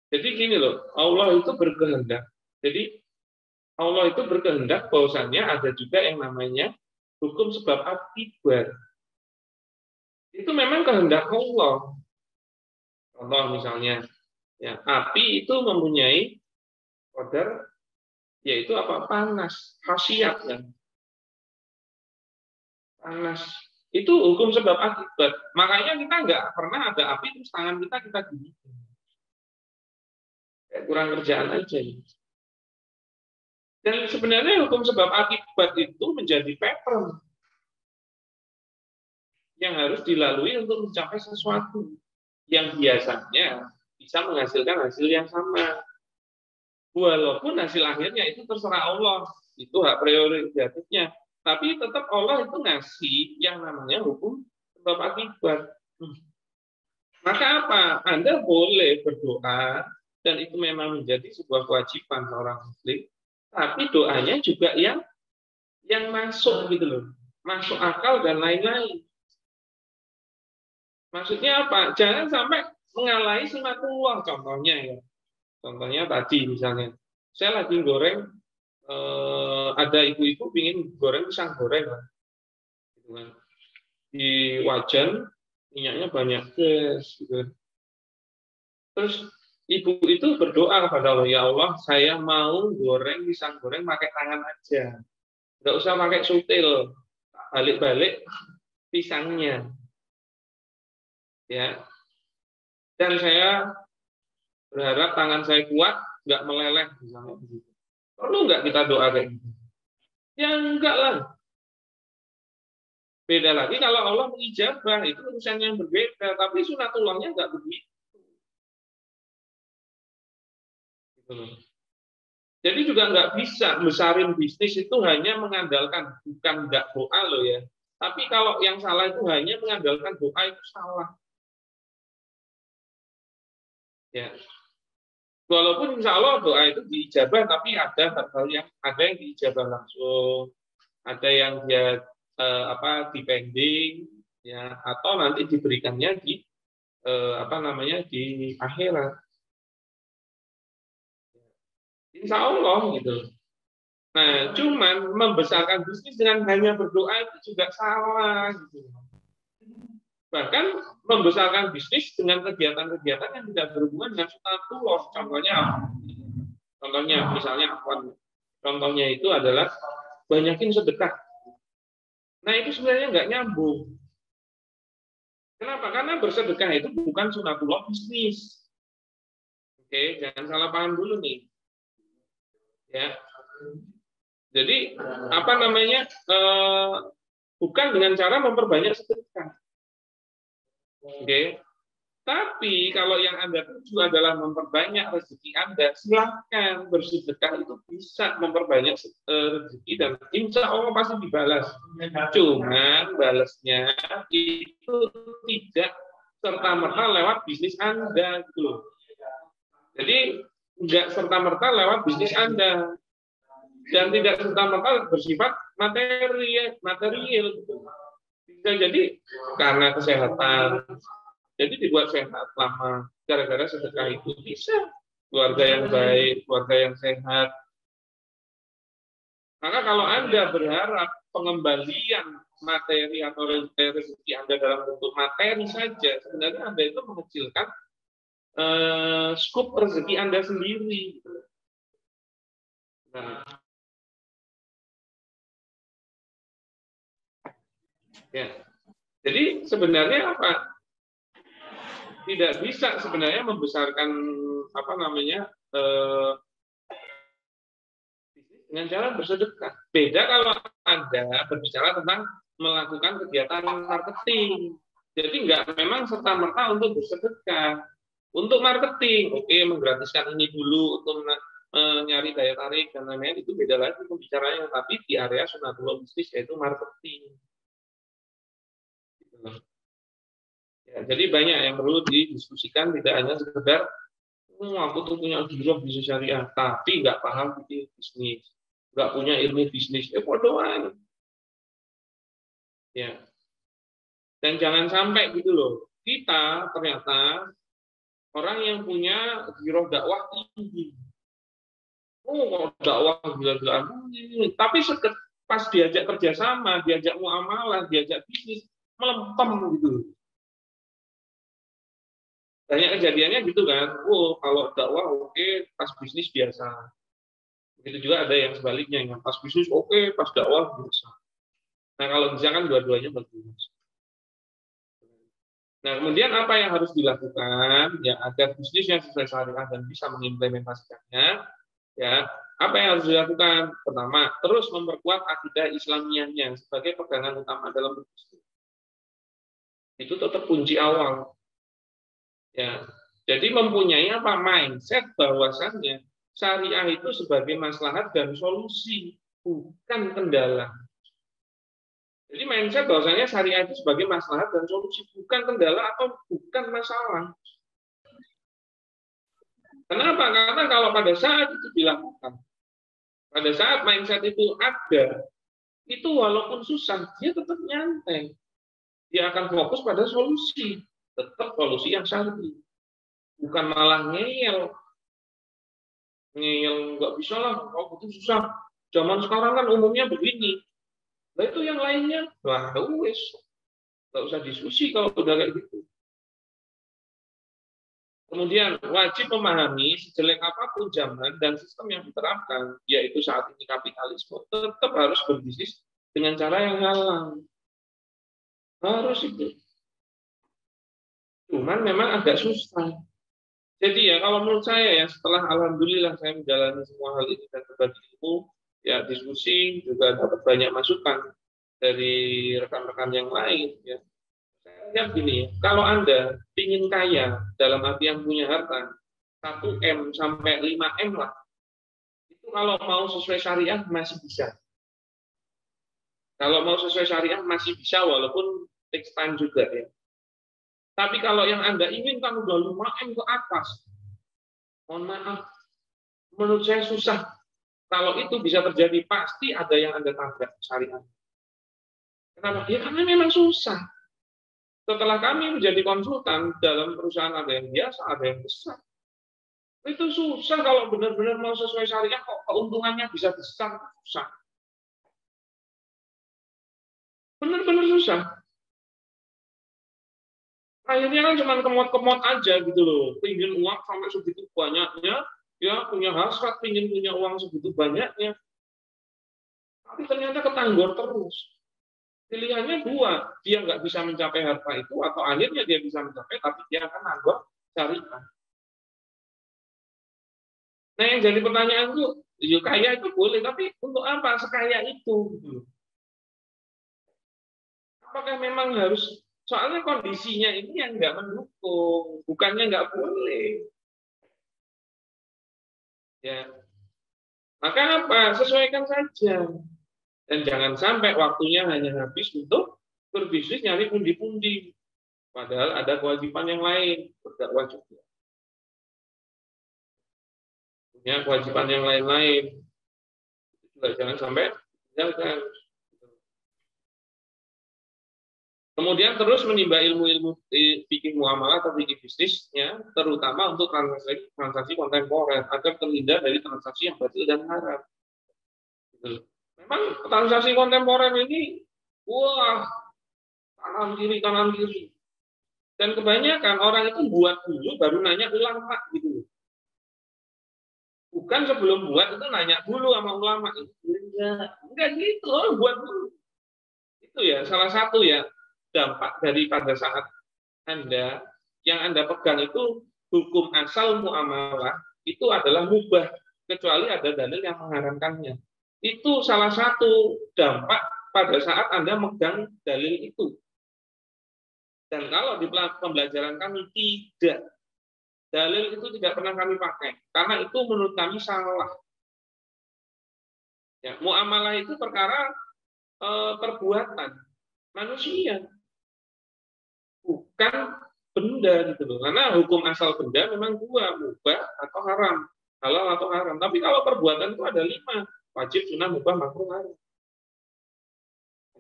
Jadi gini loh, Allah itu berkehendak. Jadi Allah itu berkehendak bahwasannya ada juga yang namanya hukum sebab akibat. Itu memang kehendak Allah. Contoh misalnya, ya, api itu mempunyai qadar, yaitu apa? Panas, khasiat kan. Panas. Itu hukum sebab akibat. Makanya kita nggak pernah ada api terus tangan kita gini. Kurang kerjaan aja. Dan sebenarnya hukum sebab akibat itu menjadi pattern yang harus dilalui untuk mencapai sesuatu yang biasanya bisa menghasilkan hasil yang sama. Walaupun hasil akhirnya itu terserah Allah, itu hak prerogatifnya. Tapi tetap Allah itu ngasih yang namanya hukum sebab akibat. Maka apa? Anda boleh berdoa, dan itu memang menjadi sebuah kewajiban seorang muslim, tapi doanya juga yang masuk gitu loh, masuk akal dan lain-lain. Maksudnya apa? Jangan sampai mengalahi sunatullah. Contohnya ya, contohnya tadi misalnya, saya lagi goreng, ada ibu-ibu ingin goreng pisang goreng lah, gitu kan. Di wajan minyaknya banyak gitu. Terus ibu itu berdoa kepada Allah, ya Allah, saya mau goreng pisang goreng pakai tangan aja, nggak usah pakai sutil, balik-balik pisangnya, ya. Dan saya berharap tangan saya kuat, nggak meleleh, misalnya begitu. Perlu nggak kita doa kayak gitu? Ya enggak lah. Beda lagi kalau Allah mengijabah, itu urusan yang berbeda. Tapi sunatullahnya nggak begitu. Jadi juga nggak bisa besarin bisnis itu hanya mengandalkan, bukan nggak doa loh ya. Tapi kalau yang salah itu hanya mengandalkan doa, itu salah. Ya. Walaupun insya Allah doa itu diijabah, tapi ada hal-hal yang ada yang diijabah langsung, ada yang dia dipending, ya, atau nanti diberikannya di di akhirat. Insya Allah gitu. Nah, cuman membesarkan bisnis dengan hanya berdoa itu juga salah gitu. Bahkan membesarkan bisnis dengan kegiatan-kegiatan yang tidak berhubungan dengan sunatullah. Contohnya misalnya Contohnya itu adalah banyakin sedekah. Nah itu sebenarnya nggak nyambung. Kenapa? Karena bersedekah itu bukan sunatullah bisnis. Oke, jangan salah paham dulu nih. Ya. Jadi apa namanya? Bukan dengan cara memperbanyak sedekah. Oke. Tapi kalau yang Anda tuju adalah memperbanyak rezeki Anda, silahkan bersedekah itu bisa memperbanyak rezeki dan insya Allah pasti dibalas. Cuman balasnya itu tidak serta-merta lewat bisnis Anda gitu loh. Jadi nggak serta-merta lewat bisnis Anda dan tidak serta-merta bersifat material gitu. Bisa jadi karena kesehatan. Jadi dibuat sehat lama. Gara-gara sedekah itu bisa. Keluarga yang baik, keluarga yang sehat. Maka kalau Anda berharap pengembalian materi atau rezeki Anda dalam bentuk materi saja, sebenarnya Anda itu mengecilkan skup rezeki Anda sendiri. Nah, ya. Jadi sebenarnya apa? Tidak bisa sebenarnya membesarkan apa namanya dengan cara bersedekah. Beda kalau Anda berbicara tentang melakukan kegiatan marketing. Jadi nggak memang serta-merta untuk bersedekah. Untuk marketing, oke, menggratiskan ini dulu untuk nyari daya tarik dan lain-lain, itu beda lagi pembicaranya. Tapi di area sunatullah bisnis yaitu marketing. Ya, jadi banyak yang perlu didiskusikan, tidak hanya sekedar aku tuh punya giro bisnis syariah, tapi nggak paham bisnis, nggak punya ilmu bisnis, bodoh aja. Ya. Dan jangan sampai gitu loh, kita ternyata orang yang punya giro dakwah tinggi, kalau dakwah gila-gilaan, tapi pas diajak kerjasama, diajak muamalah, diajak bisnis, melempem gitu. Banyak kejadiannya gitu kan, kalau dakwah oke, pas bisnis biasa. Begitu juga ada yang sebaliknya, yang pas bisnis oke, pas dakwah biasa. Nah kalau bisa kan dua-duanya bagus. Nah kemudian apa yang harus dilakukan ya agar bisnisnya sesuai syariah dan bisa mengimplementasikannya? Ya, apa yang harus dilakukan? Pertama, terus memperkuat akidah Islamiahnya sebagai pegangan utama dalam berbisnis. Itu tetap kunci awal. Ya, jadi mempunyai apa mindset bahwasannya syariah itu sebagai maslahat dan solusi, bukan kendala. Jadi mindset bahwasanya syariah itu sebagai maslahat dan solusi, bukan kendala atau bukan masalah. Kenapa? Karena kalau pada saat itu dilakukan, pada saat mindset itu ada, itu walaupun susah, dia tetap nyantai. Dia akan fokus pada solusi. Tetap solusi yang syar'i, bukan malah ngeyel nggak bisa lah, itu susah. Zaman sekarang kan umumnya begini. Nah itu yang lainnya, wah wes, nggak usah diskusi kalau udah kayak gitu. Kemudian wajib memahami sejelek apapun zaman dan sistem yang diterapkan, yaitu saat ini kapitalisme, tetap harus berbisnis dengan cara yang halal. Harus itu. Cuman memang agak susah. Jadi ya kalau menurut saya ya setelah alhamdulillah saya menjalani semua hal ini dan berbagi ilmu, ya diskusi juga dapat banyak masukan dari rekan-rekan yang lain. Ya. Saya lihat gini ya, kalau Anda ingin kaya dalam arti yang punya harta 1M sampai 5M lah, itu kalau mau sesuai syariah masih bisa. Kalau mau sesuai syariah masih bisa walaupun takes time juga ya. Tapi kalau yang Anda inginkan udah 5M ke atas, mohon maaf, menurut saya susah. Kalau itu bisa terjadi, pasti ada yang Anda tabrak syariat. Kenapa? Ya karena memang susah. Setelah kami menjadi konsultan dalam perusahaan ada yang biasa, ada yang besar. Itu susah kalau benar-benar mau sesuai syariah, kok keuntungannya bisa besar, susah. Benar-benar susah. Akhirnya kan cuma kemot-kemot aja gitu loh, pingin uang sampai segitu banyaknya, ya punya hasrat pingin punya uang segitu banyaknya, Tapi ternyata ketanggor terus. Pilihannya dua, dia nggak bisa mencapai harta itu, atau akhirnya dia bisa mencapai, tapi dia akan nanggor syariah. Nah, yang jadi pertanyaan itu, ya kaya itu boleh, tapi untuk apa sekaya itu? Apakah memang harus, soalnya kondisinya ini yang nggak mendukung, bukannya nggak boleh. Ya, maka apa? Sesuaikan saja. Dan jangan sampai waktunya hanya habis untuk berbisnis nyari pundi-pundi. Padahal ada kewajiban yang lain, berdakwah juga. Punya kewajiban yang lain-lain. Juga jangan sampai tinggalkan. Kemudian terus menimba ilmu-ilmu fikih muamalah atau fikih bisnisnya, terutama untuk transaksi kontemporer, agar terhindar dari transaksi yang batil dan haram. Memang transaksi kontemporer ini, wah, kanan kiri. Dan kebanyakan orang itu buat dulu, baru nanya ulama gitu. Bukan sebelum buat itu nanya dulu sama ulama. Enggak gitu, buat dulu. Itu ya salah satu ya dampak dari pada saat Anda yang Anda pegang itu hukum asal muamalah itu adalah mubah kecuali ada dalil yang mengharamkannya. Itu salah satu dampak pada saat Anda megang dalil itu. Dan kalau di pembelajaran kami tidak, dalil itu tidak pernah kami pakai karena itu menurut kami salah. Ya, muamalah itu perkara perbuatan manusia, bukan benda gitu loh. Karena hukum asal benda memang dua, mubah atau haram, halal atau haram. Tapi kalau perbuatan itu ada 5, wajib, sunnah, mubah, makruh, haram.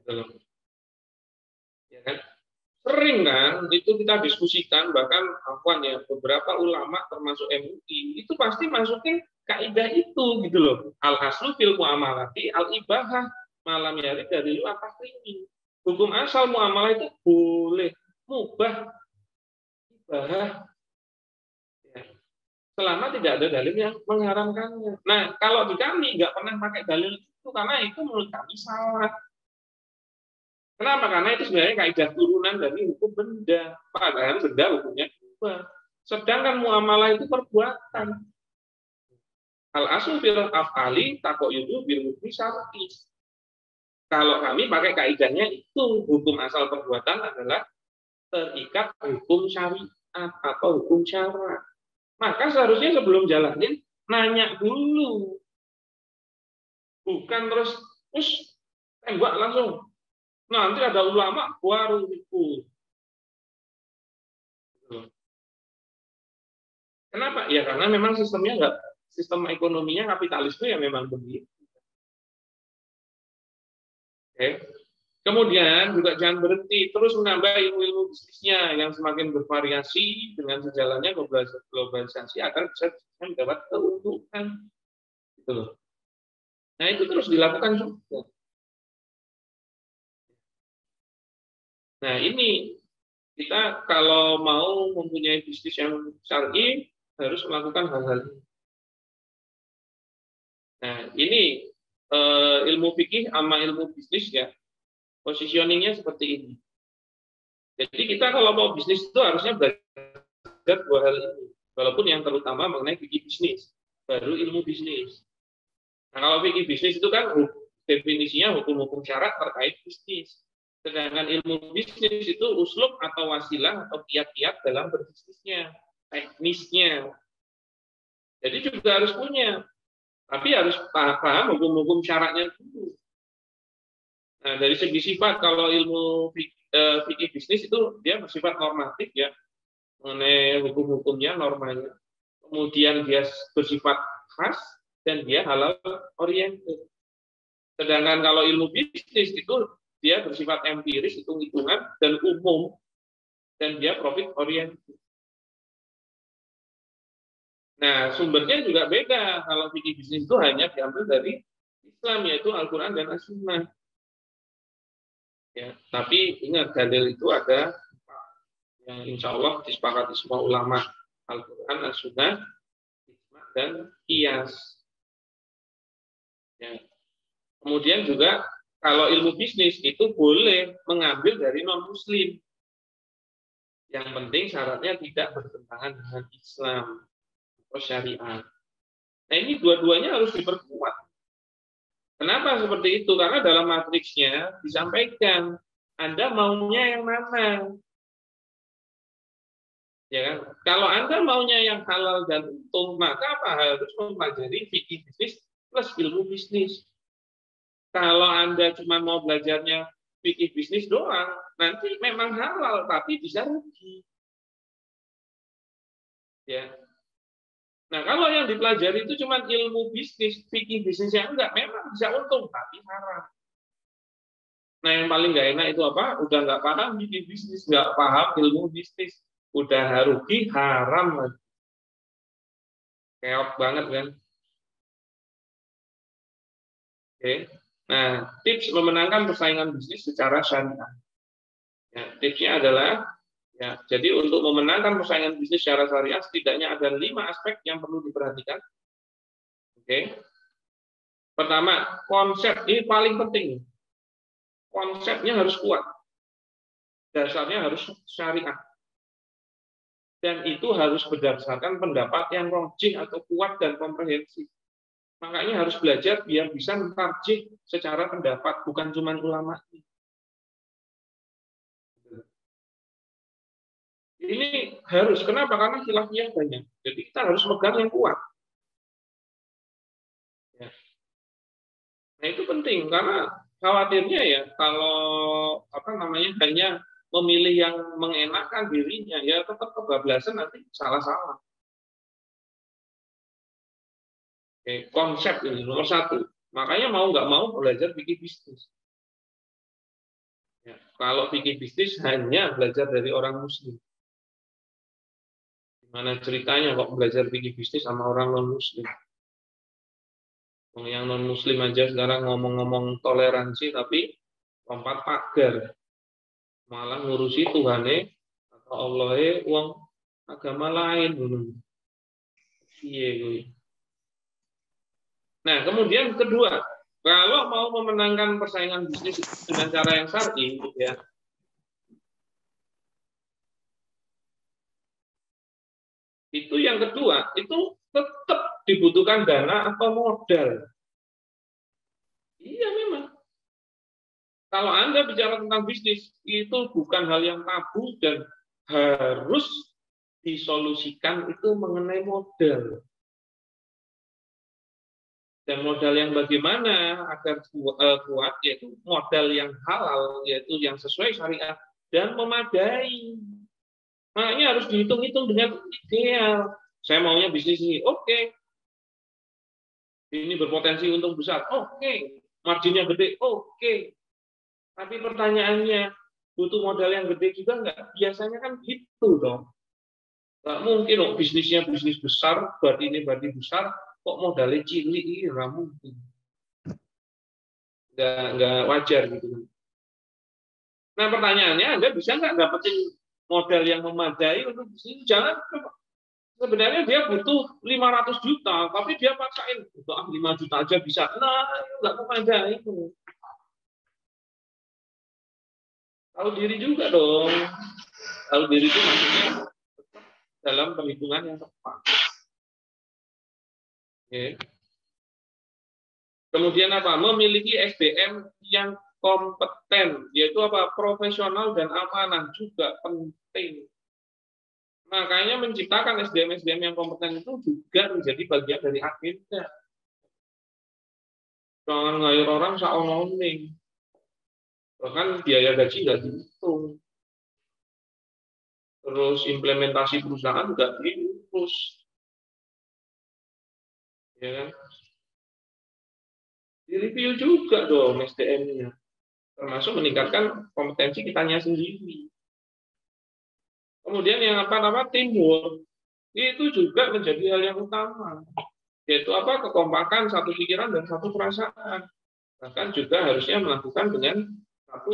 Gitu loh. Ya kan? Sering kan itu kita diskusikan, bahkan ya beberapa ulama termasuk MUI itu pasti masukin kaidah itu gitu loh. Al aslu fil muamalati al ibahah malam yari dari lu apa ini. Hukum asal muamalah itu boleh, mubah, ibahah, ya, selama tidak ada dalil yang mengharamkannya. Nah, kalau di kami nggak pernah pakai dalil itu karena itu menurut kami salah. Kenapa? Karena itu sebenarnya kaidah turunan dari hukum benda. Padahal benda hukumnya mubah. Sedangkan muamalah itu perbuatan. Al aslu fil af'ali taqayyudu bil hukmi syar'i. Kalau kami pakai kaidahnya itu hukum asal perbuatan adalah terikat hukum syariat atau hukum syara. Maka seharusnya sebelum jalanin nanya dulu. Bukan terus tembak langsung. Nanti ada ulama baru itu. Kenapa? Ya karena memang sistemnya sistem ekonominya kapitalisme ya memang begitu. Oke. Kemudian juga jangan berhenti terus menambah ilmu-ilmu bisnisnya yang semakin bervariasi dengan sejalannya globalisasi agar bisa mendapat keuntungan. Gitu loh. Nah itu terus dilakukan juga. Nah ini kita kalau mau mempunyai bisnis yang syar'i harus melakukan hal-hal ini. Nah ini ilmu fikih sama ilmu bisnis ya. Positioningnya seperti ini. Jadi kita kalau mau bisnis itu harusnya belajar 2 hal ini. Walaupun yang terutama mengenai fikih bisnis, baru ilmu bisnis. Nah kalau fikih bisnis itu kan definisinya hukum-hukum syarat terkait bisnis. Sedangkan ilmu bisnis itu uslub atau wasilah atau kiat-kiat dalam berbisnisnya, teknisnya. Jadi juga harus punya. Tapi harus paham hukum-hukum syaratnya dulu. Nah, dari segi sifat, kalau ilmu fikih bisnis itu dia bersifat normatif ya, mengenai hukum-hukumnya, normanya. Kemudian dia bersifat khas dan dia halal oriented. Sedangkan kalau ilmu bisnis itu dia bersifat empiris, hitung-hitungan dan umum, dan dia profit oriented. Nah, sumbernya juga beda. Kalau fikih bisnis itu hanya diambil dari Islam, yaitu Al-Quran dan As-Sunnah. Ya, tapi ingat dalil itu ada yang insya Allah disepakati semua ulama, Al-Quran, As-Sunnah, dan Qiyas. Ya. Kemudian juga kalau ilmu bisnis itu boleh mengambil dari non-muslim. Yang penting syaratnya tidak bertentangan dengan Islam atau syariat. Nah ini dua-duanya harus diperkuat. Kenapa seperti itu? Karena dalam matriksnya disampaikan Anda maunya yang mana. Ya kan? Kalau Anda maunya yang halal dan untung, maka apa? Harus mempelajari fikih bisnis plus ilmu bisnis. Kalau Anda cuma mau belajarnya fikih bisnis doang, nanti memang halal tapi bisa rugi. Ya. Nah, kalau yang dipelajari itu cuma ilmu bisnis, fikih bisnis yang enggak, memang bisa untung tapi haram. Nah, yang paling nggak enak itu apa? Udah nggak paham fikih bisnis, nggak paham ilmu bisnis, udah rugi, haram. Keok banget kan? Oke. Nah, tips memenangkan persaingan bisnis secara syariah. Ya, tipsnya adalah, ya, jadi untuk memenangkan persaingan bisnis secara syariah, setidaknya ada 5 aspek yang perlu diperhatikan. Oke. Pertama, konsep ini paling penting. Konsepnya harus kuat. Dasarnya harus syariah. Dan itu harus berdasarkan pendapat yang rajih atau kuat dan komprehensif. Makanya harus belajar biar bisa mentarjih secara pendapat, bukan cuma ulama. Ini harus, kenapa? Karena khilafiyah banyak. Jadi kita harus megang yang kuat. Ya. Nah itu penting, karena khawatirnya ya, kalau hanya memilih yang mengenakan dirinya, ya tetap kebablasan nanti salah-salah. Oke, konsep ini nomor 1. Makanya mau nggak mau belajar fikih bisnis. Ya, kalau fikih bisnis hanya belajar dari orang muslim. Gimana ceritanya kok belajar fikih bisnis sama orang non-muslim? Yang non-muslim aja sekarang ngomong-ngomong toleransi, tapi lompat pagar. Malah ngurusi Tuhane atau Allahnya uang agama lain. Iya, gue. Nah, kemudian kedua, kalau mau memenangkan persaingan bisnis dengan cara yang syar'i, ya, itu yang kedua, itu tetap dibutuhkan dana atau modal. Iya memang. Kalau Anda bicara tentang bisnis, itu bukan hal yang tabu dan harus disolusikan itu mengenai modal. Dan modal yang bagaimana agar kuat, yaitu modal yang halal, yaitu yang sesuai syariat dan memadai. Makanya harus dihitung-hitung dengan ideal. Saya maunya bisnis ini, oke. Ini berpotensi untung besar, oke. Marginnya gede, oke. Tapi pertanyaannya, butuh modal yang gede juga nggak? Biasanya kan gitu dong. Nggak mungkin dong bisnisnya bisnis besar, berarti ini berarti besar, kok modalnya cilik, nggak mungkin. Nggak wajar gitu. Nah pertanyaannya, Anda bisa nggak dapetin modal yang memadai untuk bisnis? Jangan, sebenarnya dia butuh 500 juta, tapi dia paksain, 5 juta aja bisa. Nah, nggak memadai itu. Tahu diri juga dong. Tahu diri itu maksudnya dalam perhitungan yang tepat. Oke. Kemudian apa? Memiliki SDM yang kompeten, yaitu apa? Profesional dan amanah juga penting. Makanya menciptakan SDM yang kompeten itu juga menjadi bagian dari agenda. Jangan ngayur orang saononing. Bahkan biaya gaji nggak dihitung. Terus implementasi perusahaan nggak diurus. Ya kan? Direview juga dong SDM-nya. Termasuk meningkatkan kompetensi kitanya sendiri. Kemudian yang teamwork itu juga menjadi hal yang utama, yaitu apa? Kekompakan, satu pikiran dan satu perasaan. Bahkan juga harusnya melakukan dengan satu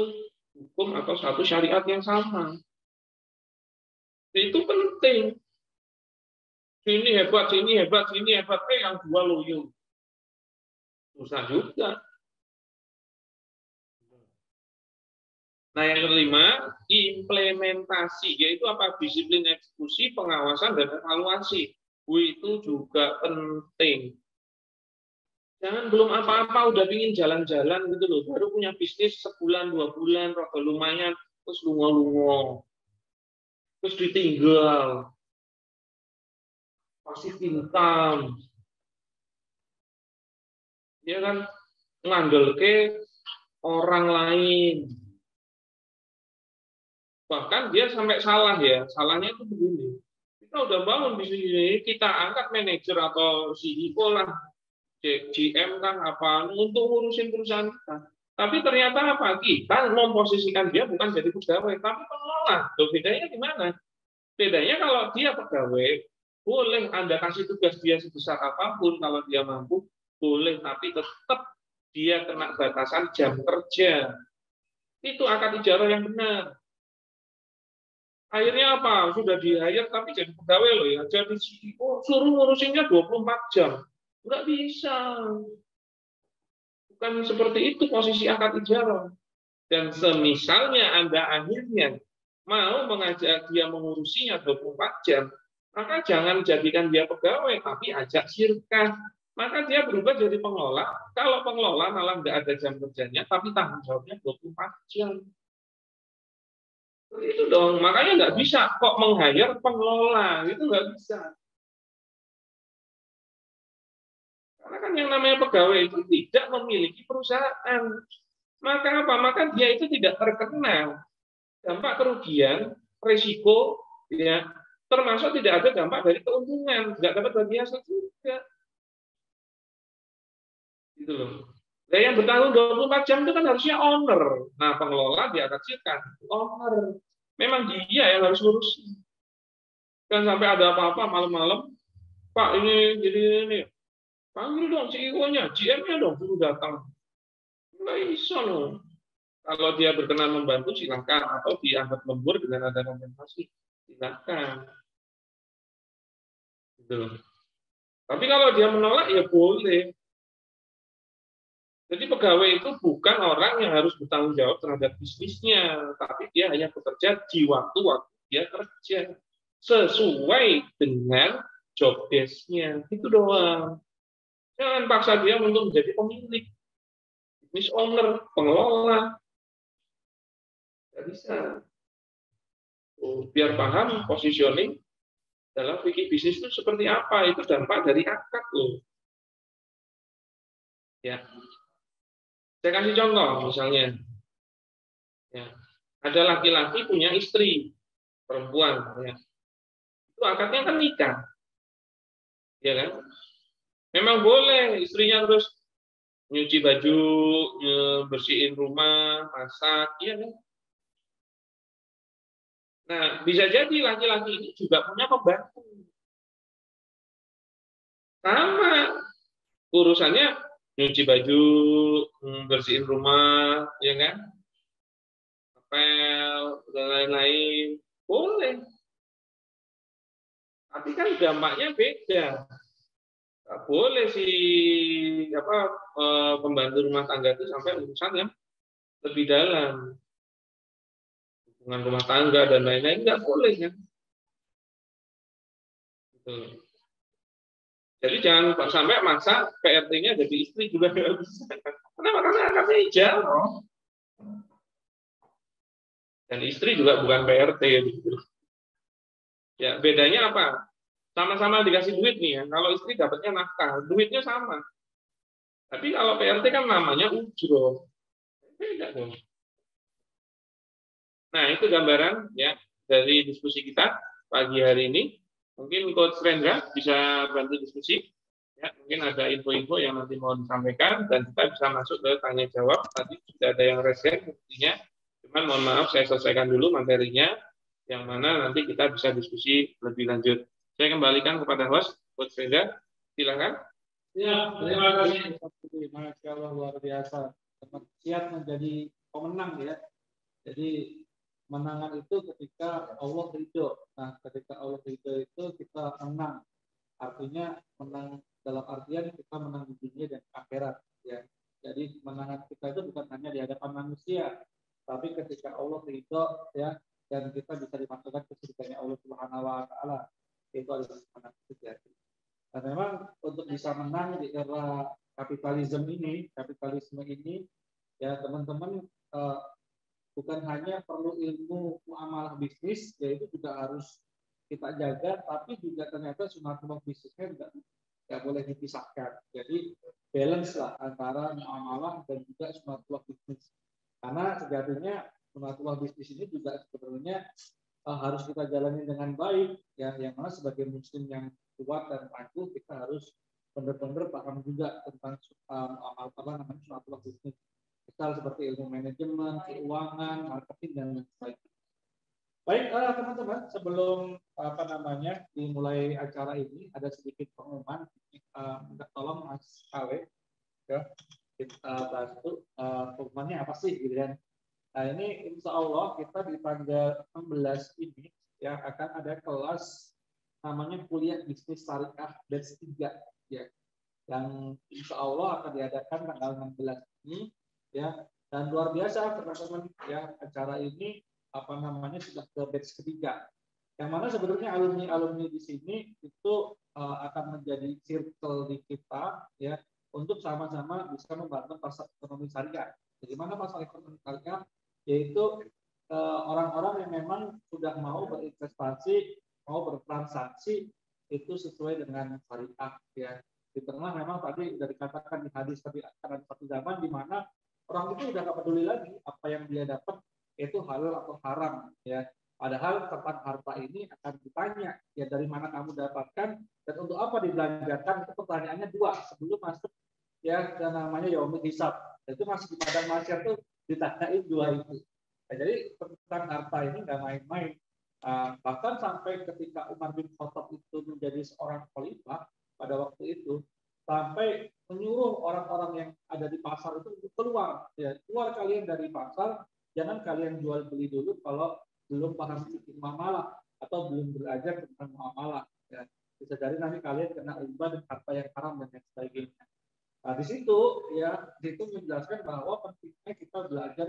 hukum atau satu syariat yang sama. Itu penting. Sini hebat, sini hebat, sini hebat. Yang dua loyo. Susah juga. Nah, yang kelima, implementasi, yaitu apa? Disiplin eksekusi, pengawasan, dan evaluasi. Itu juga penting. Jangan belum apa-apa udah pingin jalan-jalan gitu loh, baru punya bisnis sebulan, 2 bulan, rada lumayan, terus lungo-lungo, terus ditinggal, pasif income, dia kan ngandel ke orang lain. Bahkan dia sampai salah ya, salahnya itu begini. Kita udah bangun bisnis ini, kita angkat manajer atau CEO lah, GM kan apa, untuk ngurusin perusahaan kita. Tapi ternyata apa? Kita memposisikan dia bukan jadi pegawai, tapi pengelola. Loh, bedanya gimana? Bedanya kalau dia pegawai, boleh Anda kasih tugas dia sebesar apapun, kalau dia mampu, boleh, tapi tetap dia kena batasan jam kerja. Itu akad ijarah yang benar. Akhirnya apa? Sudah di-hire tapi jadi pegawai loh ya. Jadi CEO suruh ngurusinnya 24 jam. Nggak bisa. Bukan seperti itu posisi akad ijarah. Dan semisalnya Anda akhirnya mau mengajak dia mengurusinya 24 jam, maka jangan jadikan dia pegawai, tapi ajak syirkah. Maka dia berubah jadi pengelola. Kalau pengelola malah nggak ada jam kerjanya, tapi tanggung jawabnya 24 jam. Itu dong, makanya nggak bisa kok meng-hire pengelola, itu nggak bisa. Karena kan yang namanya pegawai itu tidak memiliki perusahaan. Maka apa? Maka dia itu tidak terkena dampak kerugian, risiko, ya, termasuk tidak ada dampak dari keuntungan, nggak dapat bagi hasil juga. Gitu loh. Nah, yang bertanggung 24 jam itu kan harusnya owner. Nah, pengelola diataskan owner. Memang dia yang harus ngurusin. Kan sampai ada apa-apa malam-malam, Pak ini jadi ini, panggil dong CEO-nya, GM-nya dong suruh datang. Nggak bisa loh. Kalau dia berkenan membantu silakan, atau dianggap lembur dengan ada kompensasi silakan. Gitu. Tapi kalau dia menolak ya boleh. Jadi pegawai itu bukan orang yang harus bertanggung jawab terhadap bisnisnya, tapi dia hanya bekerja di waktu-waktu dia kerja sesuai dengan job desk-nya. Itu doang. Jangan paksa dia untuk menjadi pemilik, business owner, pengelola. Nggak bisa. Biar paham positioning dalam fikih bisnis itu seperti apa. Itu dampak dari akad loh. Ya. Saya kasih contoh misalnya. Ya. Ada laki-laki punya istri perempuan. Ya. Itu akadnya kan nikah. Ya kan? Memang boleh istrinya terus nyuci baju, bersihin rumah, masak, ya kan? Nah, bisa jadi laki-laki ini juga punya pembantu. Sama urusannya nyuci baju, bersihin rumah, ya kan? Apel, dan lain-lain. Boleh. Tapi kan dampaknya beda. Nggak boleh si pembantu rumah tangga itu sampai urusan yang lebih dalam. Hubungan rumah tangga dan lain-lain nggak boleh kan. Gitu. Jadi jangan sampai maksa PRT-nya jadi istri juga nggak bisa. Kenapa? Karena akadnya ijarah. Dan istri juga bukan PRT. Gitu. Ya bedanya apa? Sama-sama dikasih duit nih ya. Kalau istri dapatnya nafkah, duitnya sama. Tapi kalau PRT kan namanya ujroh. Beda dong. Nah itu gambaran ya dari diskusi kita pagi hari ini. Mungkin Coach Rendra bisa bantu diskusi. Ya, mungkin ada info-info yang nanti mau disampaikan dan kita bisa masuk ke tanya jawab. Tadi sudah ada yang resen buktinya. Cuman mohon maaf saya selesaikan dulu materinya yang mana nanti kita bisa diskusi lebih lanjut. Saya kembalikan kepada host Coach Rendra. Silakan.
Ya, terima kasih. Masya Allah luar biasa. Siap menjadi pemenang ya. Jadi menangan itu ketika Allah ridho. Nah, ketika Allah ridho itu kita menang. Artinya menang dalam artian kita menang di dunia dan akhirat. Ya. Jadi menangan kita itu bukan hanya di hadapan manusia, tapi ketika Allah ridho ya, dan kita bisa dimasukkan ke surganya Allah Subhanahu wa taala, itu adalah sangat terjadi. Dan memang untuk bisa menang di era kapitalisme ini ya teman-teman, bukan hanya perlu ilmu muamalah bisnis, yaitu juga harus kita jaga, tapi juga ternyata sunatullah bisnisnya juga nggak boleh dipisahkan. Jadi balance lah antara muamalah dan juga sunatullah bisnis. Karena sejatinya sunatullah bisnis ini juga sebenarnya harus kita jalani dengan baik, ya, yang mana sebagai muslim yang kuat dan tangguh kita harus benar-benar paham juga tentang sunatullah bisnis. Misal seperti ilmu manajemen, keuangan, marketing dan lain sebagainya. Baik, teman-teman, sebelum dimulai acara ini ada sedikit pengumuman. Minta tolong Mas Ale ya, kita bantu pengumumannya apa sih gitu kan. Nah, ini insya Allah kita di tanggal 16 ini ya akan ada kelas namanya kuliah bisnis syariah batch 3 ya, yang insya Allah akan diadakan tanggal 16 ini ya, dan luar biasa teman-teman ya, acara ini sudah ke batch ketiga, yang mana sebenarnya alumni di sini itu akan menjadi circle di kita ya, untuk sama-sama bisa membangun pasar ekonomi syariah. Jadi mana pasar ekonomi syariah, yaitu orang-orang yang memang sudah mau berinvestasi, mau bertransaksi itu sesuai dengan syariah ya. Di tengah memang tadi sudah dikatakan di hadis, tapi akan ada satu zaman di mana orang itu sudah nggak peduli lagi apa yang dia dapat itu halal atau haram ya. Padahal tentang harta ini akan ditanya ya, dari mana kamu dapatkan dan untuk apa dibelanjakan. Itu pertanyaannya dua sebelum masuk ya ke namanya yaumul hisab. Itu masih di padang mahsyar tuh ditanyain dua itu. Nah, jadi tentang harta ini nggak main-main. Bahkan sampai ketika Umar bin Khattab itu menjadi seorang khalifah pada waktu itu, sampai menyuruh orang-orang yang ada di pasar itu untuk keluar kalian dari pasar, jangan kalian jual beli dulu kalau belum paham fikih muamalah atau belum belajar tentang muamalah ya. Bisa jadi nanti kalian kena riba dan harta yang haram dan lain sebagainya. Nah, di situ menjelaskan bahwa pentingnya kita belajar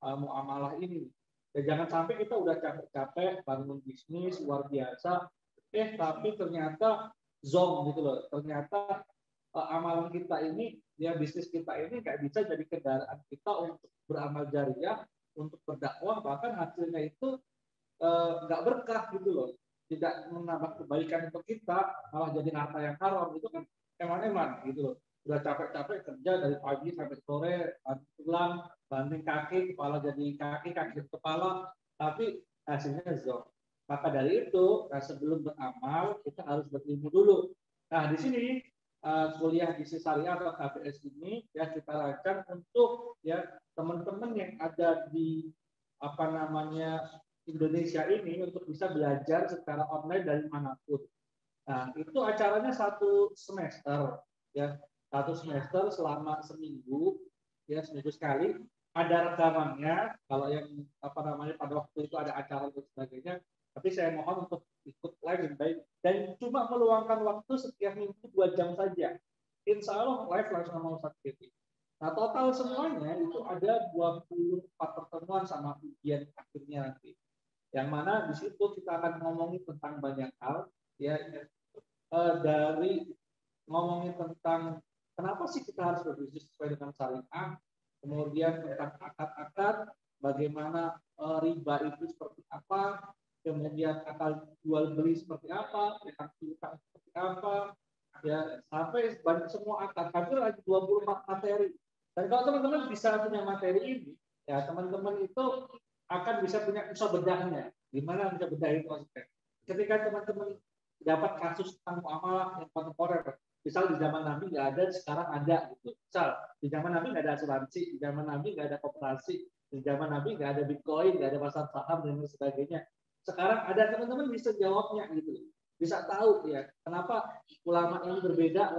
muamalah ini. Ya, jangan sampai kita udah capek-capek bangun bisnis luar biasa, tapi ternyata zong gitu loh. Ternyata amalan kita ini, ya bisnis kita ini nggak bisa jadi kendaraan kita untuk beramal jariah, untuk berdakwah, bahkan hasilnya itu nggak berkah gitu loh. Tidak menambah kebaikan untuk kita, malah jadi harta yang haram. Itu kan eman-eman gitu loh. Udah capek-capek kerja dari pagi sampai sore, pulang, banting kaki, kepala jadi kaki jadi kepala, tapi hasilnya zong. Maka dari itu, sebelum beramal, kita harus berilmu dulu. Nah, di sini kuliah bisnis syariah atau KBS ini ya kita lakukan untuk ya teman-teman yang ada di Indonesia ini untuk bisa belajar secara online dari manapun. Nah, itu acaranya satu semester ya, satu semester selama seminggu ya, seminggu sekali. Ada rekamannya kalau yang pada waktu itu ada acara dan sebagainya. Tapi saya mohon untuk ikut live dan baik, dan cuma meluangkan waktu setiap minggu 2 jam saja. Insya Allah live langsung sama Ustaz Kiti. Nah, total semuanya itu ada 24 pertemuan sama ujian akhirnya nanti. Yang mana di situ kita akan ngomongin tentang banyak hal ya, dari ngomongin tentang kenapa sih kita harus berbisnis sesuai dengan syariah, kemudian tentang akad-akad, bagaimana riba itu seperti apa, kemudian akal jual beli seperti apa, utang seperti apa, ya sampai banyak semua akad. Hampir ada 24 materi. Dan kalau teman-teman bisa punya materi ini, ya teman-teman itu akan bisa punya usaha bedahnya. Gimana bisa bedah itu maksudnya? Ketika teman-teman dapat kasus tentang muamalah yang kontemporer, misal di zaman Nabi nggak ada, sekarang ada gitu. Misal di zaman Nabi nggak ada asuransi, di zaman Nabi nggak ada koperasi, di zaman Nabi nggak ada Bitcoin, nggak ada pasar saham dan sebagainya. Sekarang ada, teman-teman bisa jawabnya gitu, bisa tahu ya kenapa ulama ini berbeda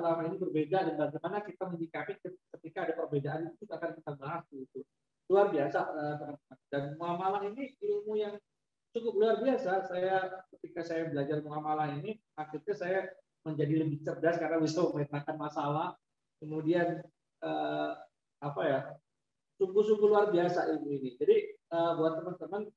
dan bagaimana kita menyikapi ketika ada perbedaan, itu akan kita bahas gitu. Luar biasa teman-teman. Dan muamalah ini ilmu yang cukup luar biasa. Ketika saya belajar muamalah ini, akhirnya saya menjadi lebih cerdas karena bisa memetakan masalah, kemudian sungguh-sungguh luar biasa ilmu ini. Jadi buat teman-teman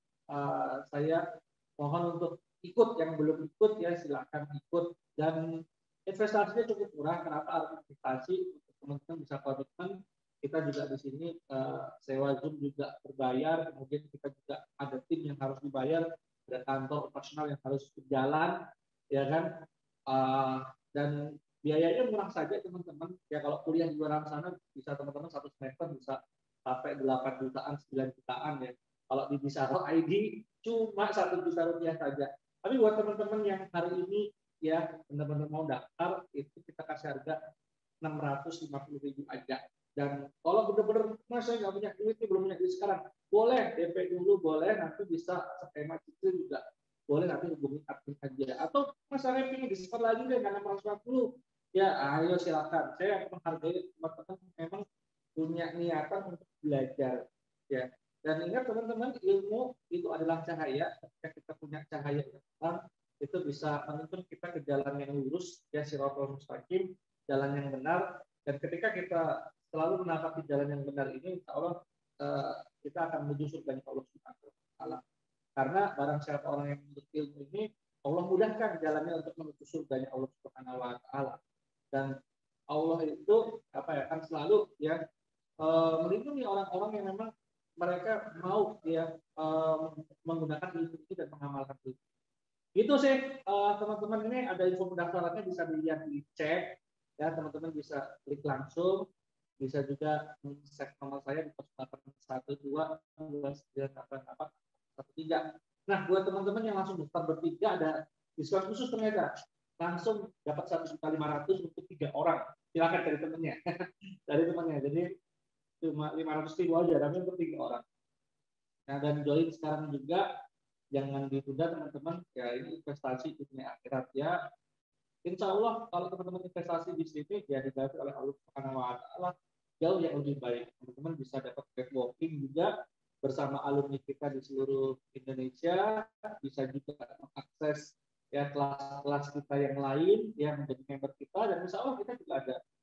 saya mohon untuk ikut, yang belum ikut ya silakan ikut, dan investasinya cukup murah. Kenapa harus investasi? Untuk teman-teman bisa komitmen. Kita juga di sini sewa Zoom juga berbayar, kemudian kita juga ada tim yang harus dibayar, ada kantor operasional yang harus berjalan, ya kan? Dan biayanya murah saja teman-teman. Ya kalau kuliah di luar sana bisa teman-teman satu semester bisa sampai 8 jutaan, 9 jutaan ya. Kalau di Bisaro ID cuma 1 juta rupiah saja. Tapi buat teman-teman yang hari ini ya benar-benar mau daftar, itu kita kasih harga 650.000 aja. Dan kalau benar-benar mas saya nggak punya duit, belum punya duit sekarang, boleh DP dulu, boleh nanti bisa skema cicil juga, boleh nanti hubungi admin aja. Atau mas saya pengen diskon lagi deh dengan 640, ya ayo silakan. Saya menghargai teman-teman memang punya niatan untuk belajar ya. Dan ingat teman-teman, ilmu itu adalah cahaya. Ketika kita punya cahaya yang terang, itu bisa menuntun kita ke jalan yang lurus ya, siratal mustaqim, jalan yang benar. Dan ketika kita selalu menapaki jalan yang benar ini, insya Allah kita akan menuju surga Allah Subhanahu wa taala. Karena barang siapa orang yang menuntut ilmu ini, Allah mudahkan jalannya untuk menuju surganya Allah Subhanahu wa taala. Dan Allah itu akan selalu ya melindungi orang-orang yang memang mereka mau ya menggunakan ilmu ini dan mengamalkan ilmu. Itu sih teman-teman, ini ada info pendaftarannya bisa dilihat di chat ya, teman-teman bisa klik langsung, bisa juga cek nomor saya di 0812298813. Nah buat teman-teman yang langsung daftar bertiga ada diskon khusus ternyata, langsung dapat 1.500.000 untuk 3 orang. Silakan dari temannya, dari temannya. Jadi cuma 500.000 aja, tapi untuk 3 orang. Nah dan join sekarang juga, jangan ditunda teman-teman. Ya ini investasi dunia akhirat ya. Insya Allah kalau teman-teman investasi di sini ya dibantu oleh Allah Subhanahu wa taala jauh yang lebih baik. Teman-teman bisa dapat networking juga bersama alumni kita di seluruh Indonesia, bisa juga mengakses ya kelas-kelas kita yang lain yang menjadi member kita, dan insya Allah kita juga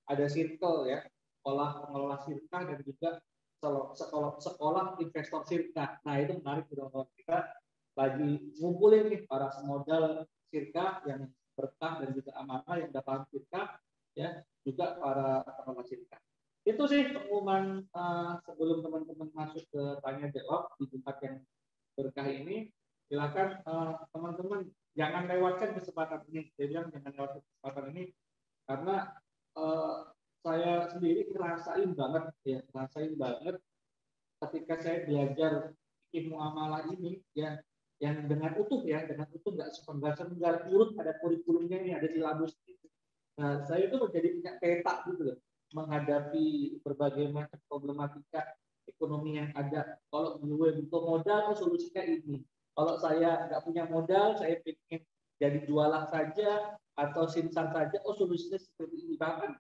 ada circle ya, sekolah pengelola sirkah dan juga sekolah investor sirkah. Nah itu menarik, kita lagi ngumpulin nih para pemodal sirkah yang berkah dan juga amanah yang datang sirkah ya, juga para pengelola sirkah. Itu sih pengumuman sebelum teman-teman masuk ke tanya jawab di tempat yang berkah ini. Silakan teman-teman jangan lewatkan kesempatan ini. Saya bilang jangan lewatkan kesempatan ini karena saya sendiri ngerasain banget ketika saya belajar ilmu amalah ini ya, yang dengan utuh nggak sepenggal urut, ada kurikulumnya ini, ada silabus. Nah saya itu menjadi punya peta gitu loh, menghadapi berbagai macam problematika ekonomi yang ada. Kalau gue butuh modal, solusinya ini. Kalau saya nggak punya modal, saya ingin jadi jualan saja atau simsan saja, solusinya seperti ini. Bahkan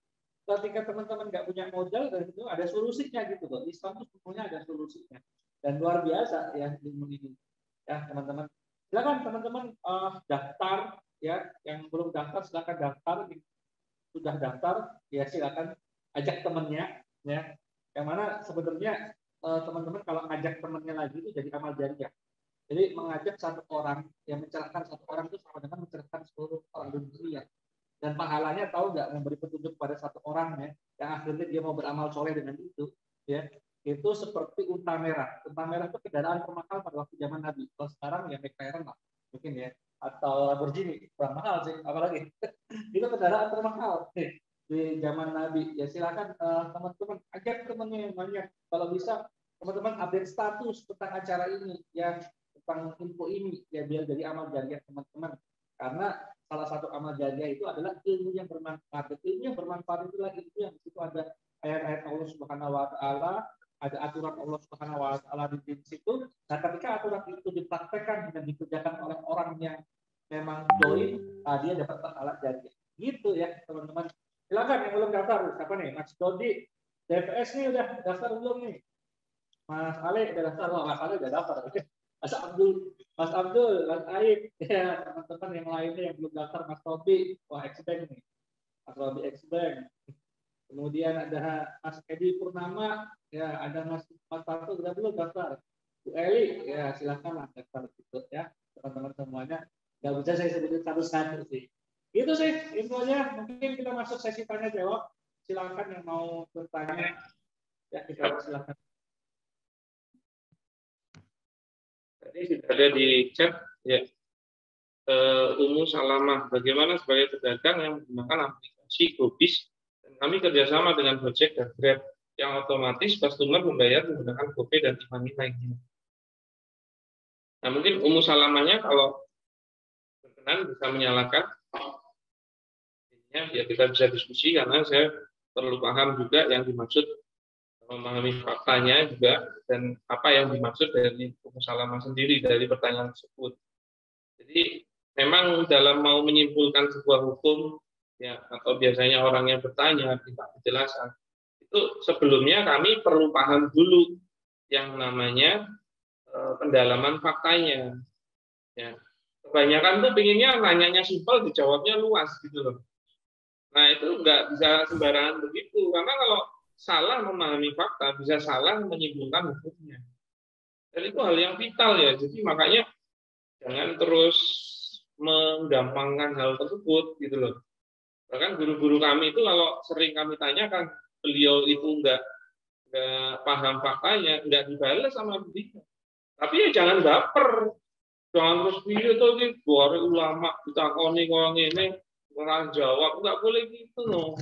ketika teman-teman nggak punya modal, dan itu ada solusinya gitu loh. Islam itu semuanya ada solusinya. Dan luar biasa ya ilmu ini. Ya teman-teman, silakan teman-teman daftar ya. Yang belum daftar silakan daftar. Sudah daftar ya silakan ajak temannya ya. Yang mana sebenarnya teman-teman kalau ngajak temannya lagi itu jadi amal jariah. Jadi mengajak satu orang yang mencerahkan satu orang itu sama dengan mencerahkan seluruh orang dunia. Dan pahalanya tahu nggak, memberi petunjuk pada satu orang ya, yang akhirnya dia mau beramal soleh dengan itu ya, itu seperti unta merah. Unta merah itu kendaraan termahal pada waktu zaman Nabi. Kalau sekarang ya McLaren lah mungkin ya, atau Lamborghini, kurang mahal sih apalagi. Itu kendaraan termahal di zaman Nabi. Ya silakan teman-teman ajak temannya yang banyak. Kalau bisa teman-teman update status tentang acara ini ya, tentang info ini ya, biar jadi amal jariah teman-teman. Karena salah satu amal jariah itu adalah ilmu yang bermanfaat. Ilmu yang bermanfaat itulah ilmu yang di situ ada ayat-ayat Allah Subhanahu wa taala, ada aturan Allah Subhanahu wa taala di situ. Nah, ketika aturan itu dipraktekkan dan dikerjakan oleh orang yang memang dolim, dia dapat pahala jariah. Gitu ya, teman-teman. Silakan yang belum daftar, siapa nih? Mas Dodi, DPS nih udah daftar belum nih? Mas Ale udah daftar, Mas Ale udah daftar. Mas Abdul, Mas Aib, ya teman-teman yang lainnya yang belum daftar, Mas Robi, wah X-Bank nih, Mas Robi X-Bank. Kemudian ada Mas Edi Purnama, ya ada Mas Fatul, sudah belum daftar? Bu Eli, ya silakan daftar ikut ya teman-teman semuanya. Nggak bisa saya sebutin satu-satu sih. Itu sih infonya. Mungkin kita masuk sesi tanya jawab. Silakan yang mau bertanya, ya kita silakan.
Tadi sudah ada di chat ya. Umu Salamah, bagaimana sebagai pedagang yang menggunakan aplikasi GoBiz dan kami kerjasama dengan Gojek dan Grab yang otomatis customer membayar menggunakan GoPay dan e-money lainnya. Nah mungkin Umu Salamahnya kalau berkenan bisa menyalakan, ya kita bisa diskusi karena saya perlu paham juga yang dimaksud, memahami faktanya juga dan apa yang dimaksud dari Umu Salamah sendiri dari pertanyaan tersebut. Jadi memang dalam mau menyimpulkan sebuah hukum ya atau biasanya orang yang bertanya minta penjelasan itu sebelumnya kami perlu paham dulu yang namanya pendalaman faktanya ya. Kebanyakan tuh pinginnya nanyanya simpel dijawabnya luas gitu loh. Nah itu nggak bisa sembarangan begitu karena kalau salah memahami fakta bisa salah menyimpulkan hukumnya dan itu hal yang vital ya. Jadi makanya jangan terus menggampangkan hal tersebut gitu loh. Bahkan guru-guru kami itu kalau sering kami tanyakan, beliau itu nggak paham faktanya, nggak dibalas sama beliau. Tapi ya jangan baper, jangan terus video tuh di luar ulama ditakoni orang ini orang jawab, nggak boleh gitu loh.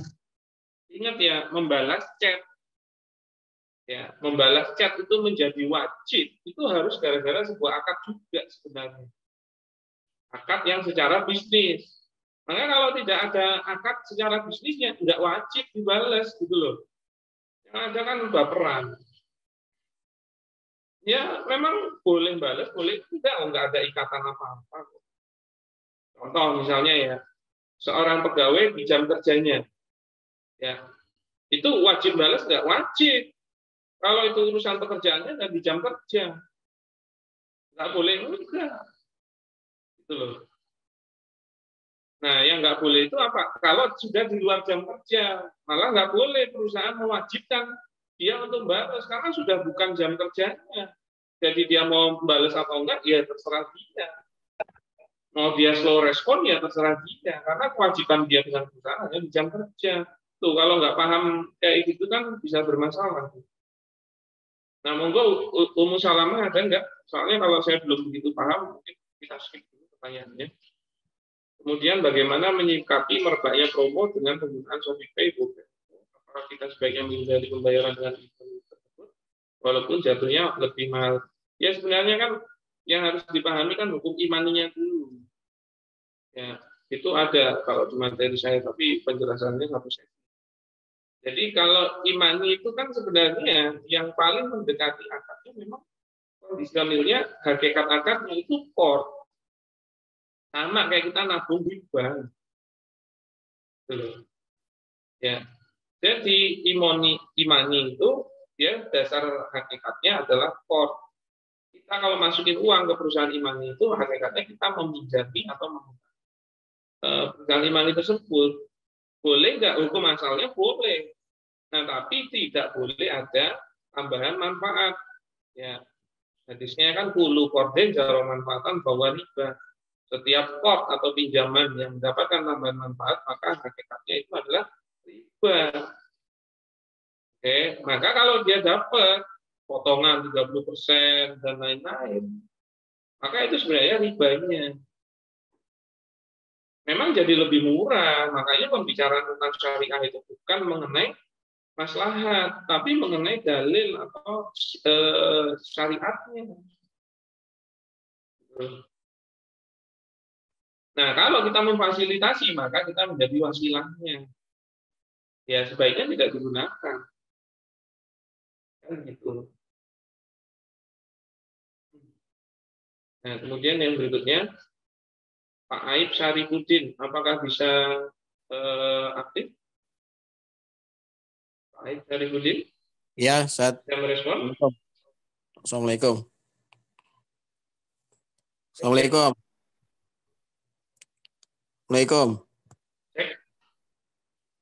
Ingat ya, membalas chat. Ya, membalas chat itu menjadi wajib. Itu harus gara-gara sebuah akad juga sebenarnya. Akad yang secara bisnis. Makanya kalau tidak ada akad secara bisnisnya, tidak wajib dibalas gitu loh. Yang ada kan baperan. Ya memang boleh balas, boleh tidak, nggak ada ikatan apa-apa. Contoh misalnya ya, seorang pegawai di jam kerjanya, ya itu wajib balas nggak wajib. Kalau itu urusan pekerjaannya dan di jam kerja, nggak boleh enggak. Gitu loh. Nah, yang nggak boleh itu apa? Kalau sudah di luar jam kerja, malah nggak boleh perusahaan mewajibkan dia untuk balas karena sudah bukan jam kerjanya. Jadi dia mau balas atau enggak, ya terserah dia. Mau dia slow respon, ya terserah dia. Karena kewajiban dia dengan perusahaan hanya di jam kerja. Tuh, kalau nggak paham kayak gitu kan bisa bermasalah. Nah, monggo Umu Salamah ada enggak? Soalnya kalau saya belum begitu paham, mungkin kita skip dulu pertanyaannya. Kemudian bagaimana menyikapi merebaknya promo dengan penggunaan ShopeePay, GoPay? Apakah kita sebaiknya menghindari pembayaran dengan e-money tersebut, walaupun jatuhnya lebih mahal? Ya sebenarnya kan yang harus dipahami kan hukum e-money-nya dulu. Ya, itu ada kalau di materi saya, tapi penjelasannya satu sesi. Jadi kalau e-money itu kan sebenarnya yang paling mendekati akadnya memang kondisi realnya, hakikat akadnya itu core. Sama kayak kita nabung di bank. Ya. Jadi e-money itu dia dasar hakikatnya adalah core. Kita kalau masukin uang ke perusahaan e-money itu hakikatnya kita meminjami atau meminjam perusahaan e-money tersebut. Boleh nggak hukum asalnya? Boleh. Nah, tapi tidak boleh ada tambahan manfaat. Ya. Hadisnya kan kulu korden jaro manfaatan bahwa riba. Setiap kord atau pinjaman yang mendapatkan tambahan manfaat, maka hakikatnya itu adalah riba. Oke, maka kalau dia dapat potongan 30% dan lain-lain, maka itu sebenarnya ribanya. Memang jadi lebih murah, makanya pembicaraan tentang syariah itu bukan mengenai maslahat, tapi mengenai dalil atau syariatnya. Nah, kalau kita memfasilitasi, maka kita menjadi wasilahnya. Ya, sebaiknya tidak digunakan. Kan gitu. Nah, kemudian yang berikutnya, Pak Aib Syarifudin, apakah bisa aktif? Pak Aib Syarifudin?
Ya, saat.
Bisa merespon?
Assalamualaikum. Assalamualaikum. Assalamualaikum.
Cek.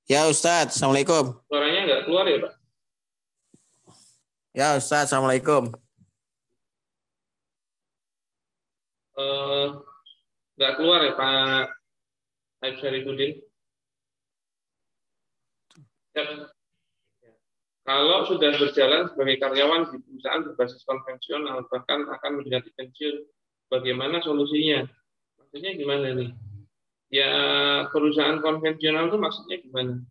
Ya Ustadz, Assalamualaikum.
Suaranya nggak keluar ya Pak?
Ya Ustadz, Assalamualaikum.
Nggak keluar ya Pak Aib Syarifudin? Ya. Kalau sudah berjalan sebagai karyawan di perusahaan berbasis konvensional, bahkan akan mendekati pensiun, bagaimana solusinya? Maksudnya gimana nih? Ya, perusahaan konvensional itu maksudnya gimana?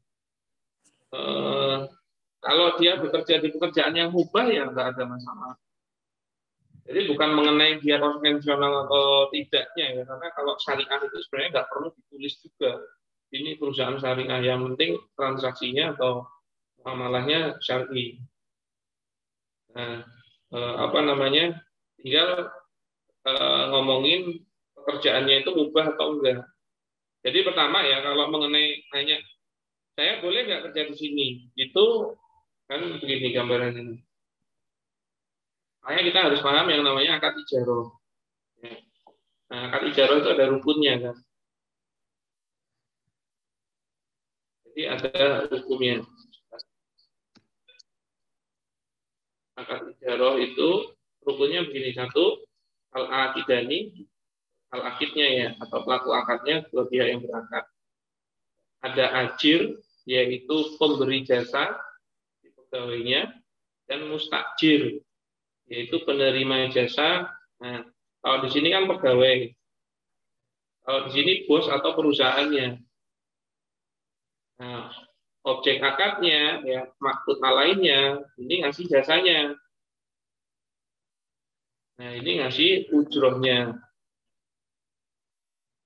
Kalau dia bekerja di pekerjaan yang mubah, ya nggak ada masalah. Jadi bukan mengenai dia konvensional atau tidaknya, ya. Karena kalau syariah itu sebenarnya nggak perlu ditulis juga. Ini perusahaan syariah, yang penting transaksinya atau amalahnya syar'i. Nah, tinggal ngomongin pekerjaannya itu mubah atau enggak. Jadi pertama ya, kalau mengenai nanya, saya boleh nggak kerja di sini? Itu kan begini gambarannya. Makanya kita harus paham yang namanya akad ijarah. Nah, akad ijarah itu ada rukunnya kan. Jadi ada hukumnya. Akad ijarah itu rukunnya begini. Satu, al-aqidani, al-aqidnya ya, atau pelaku akadnya, dua pihak yang berakad. Ada ajir, yaitu pemberi jasa di pegawainya, dan mustajir, yaitu penerima jasa. Nah, kalau di sini kan pegawai, kalau di sini bos atau perusahaannya. Nah, objek akadnya, ya maksud lainnya, ini ngasih jasanya. Nah, ini ngasih ujrohnya.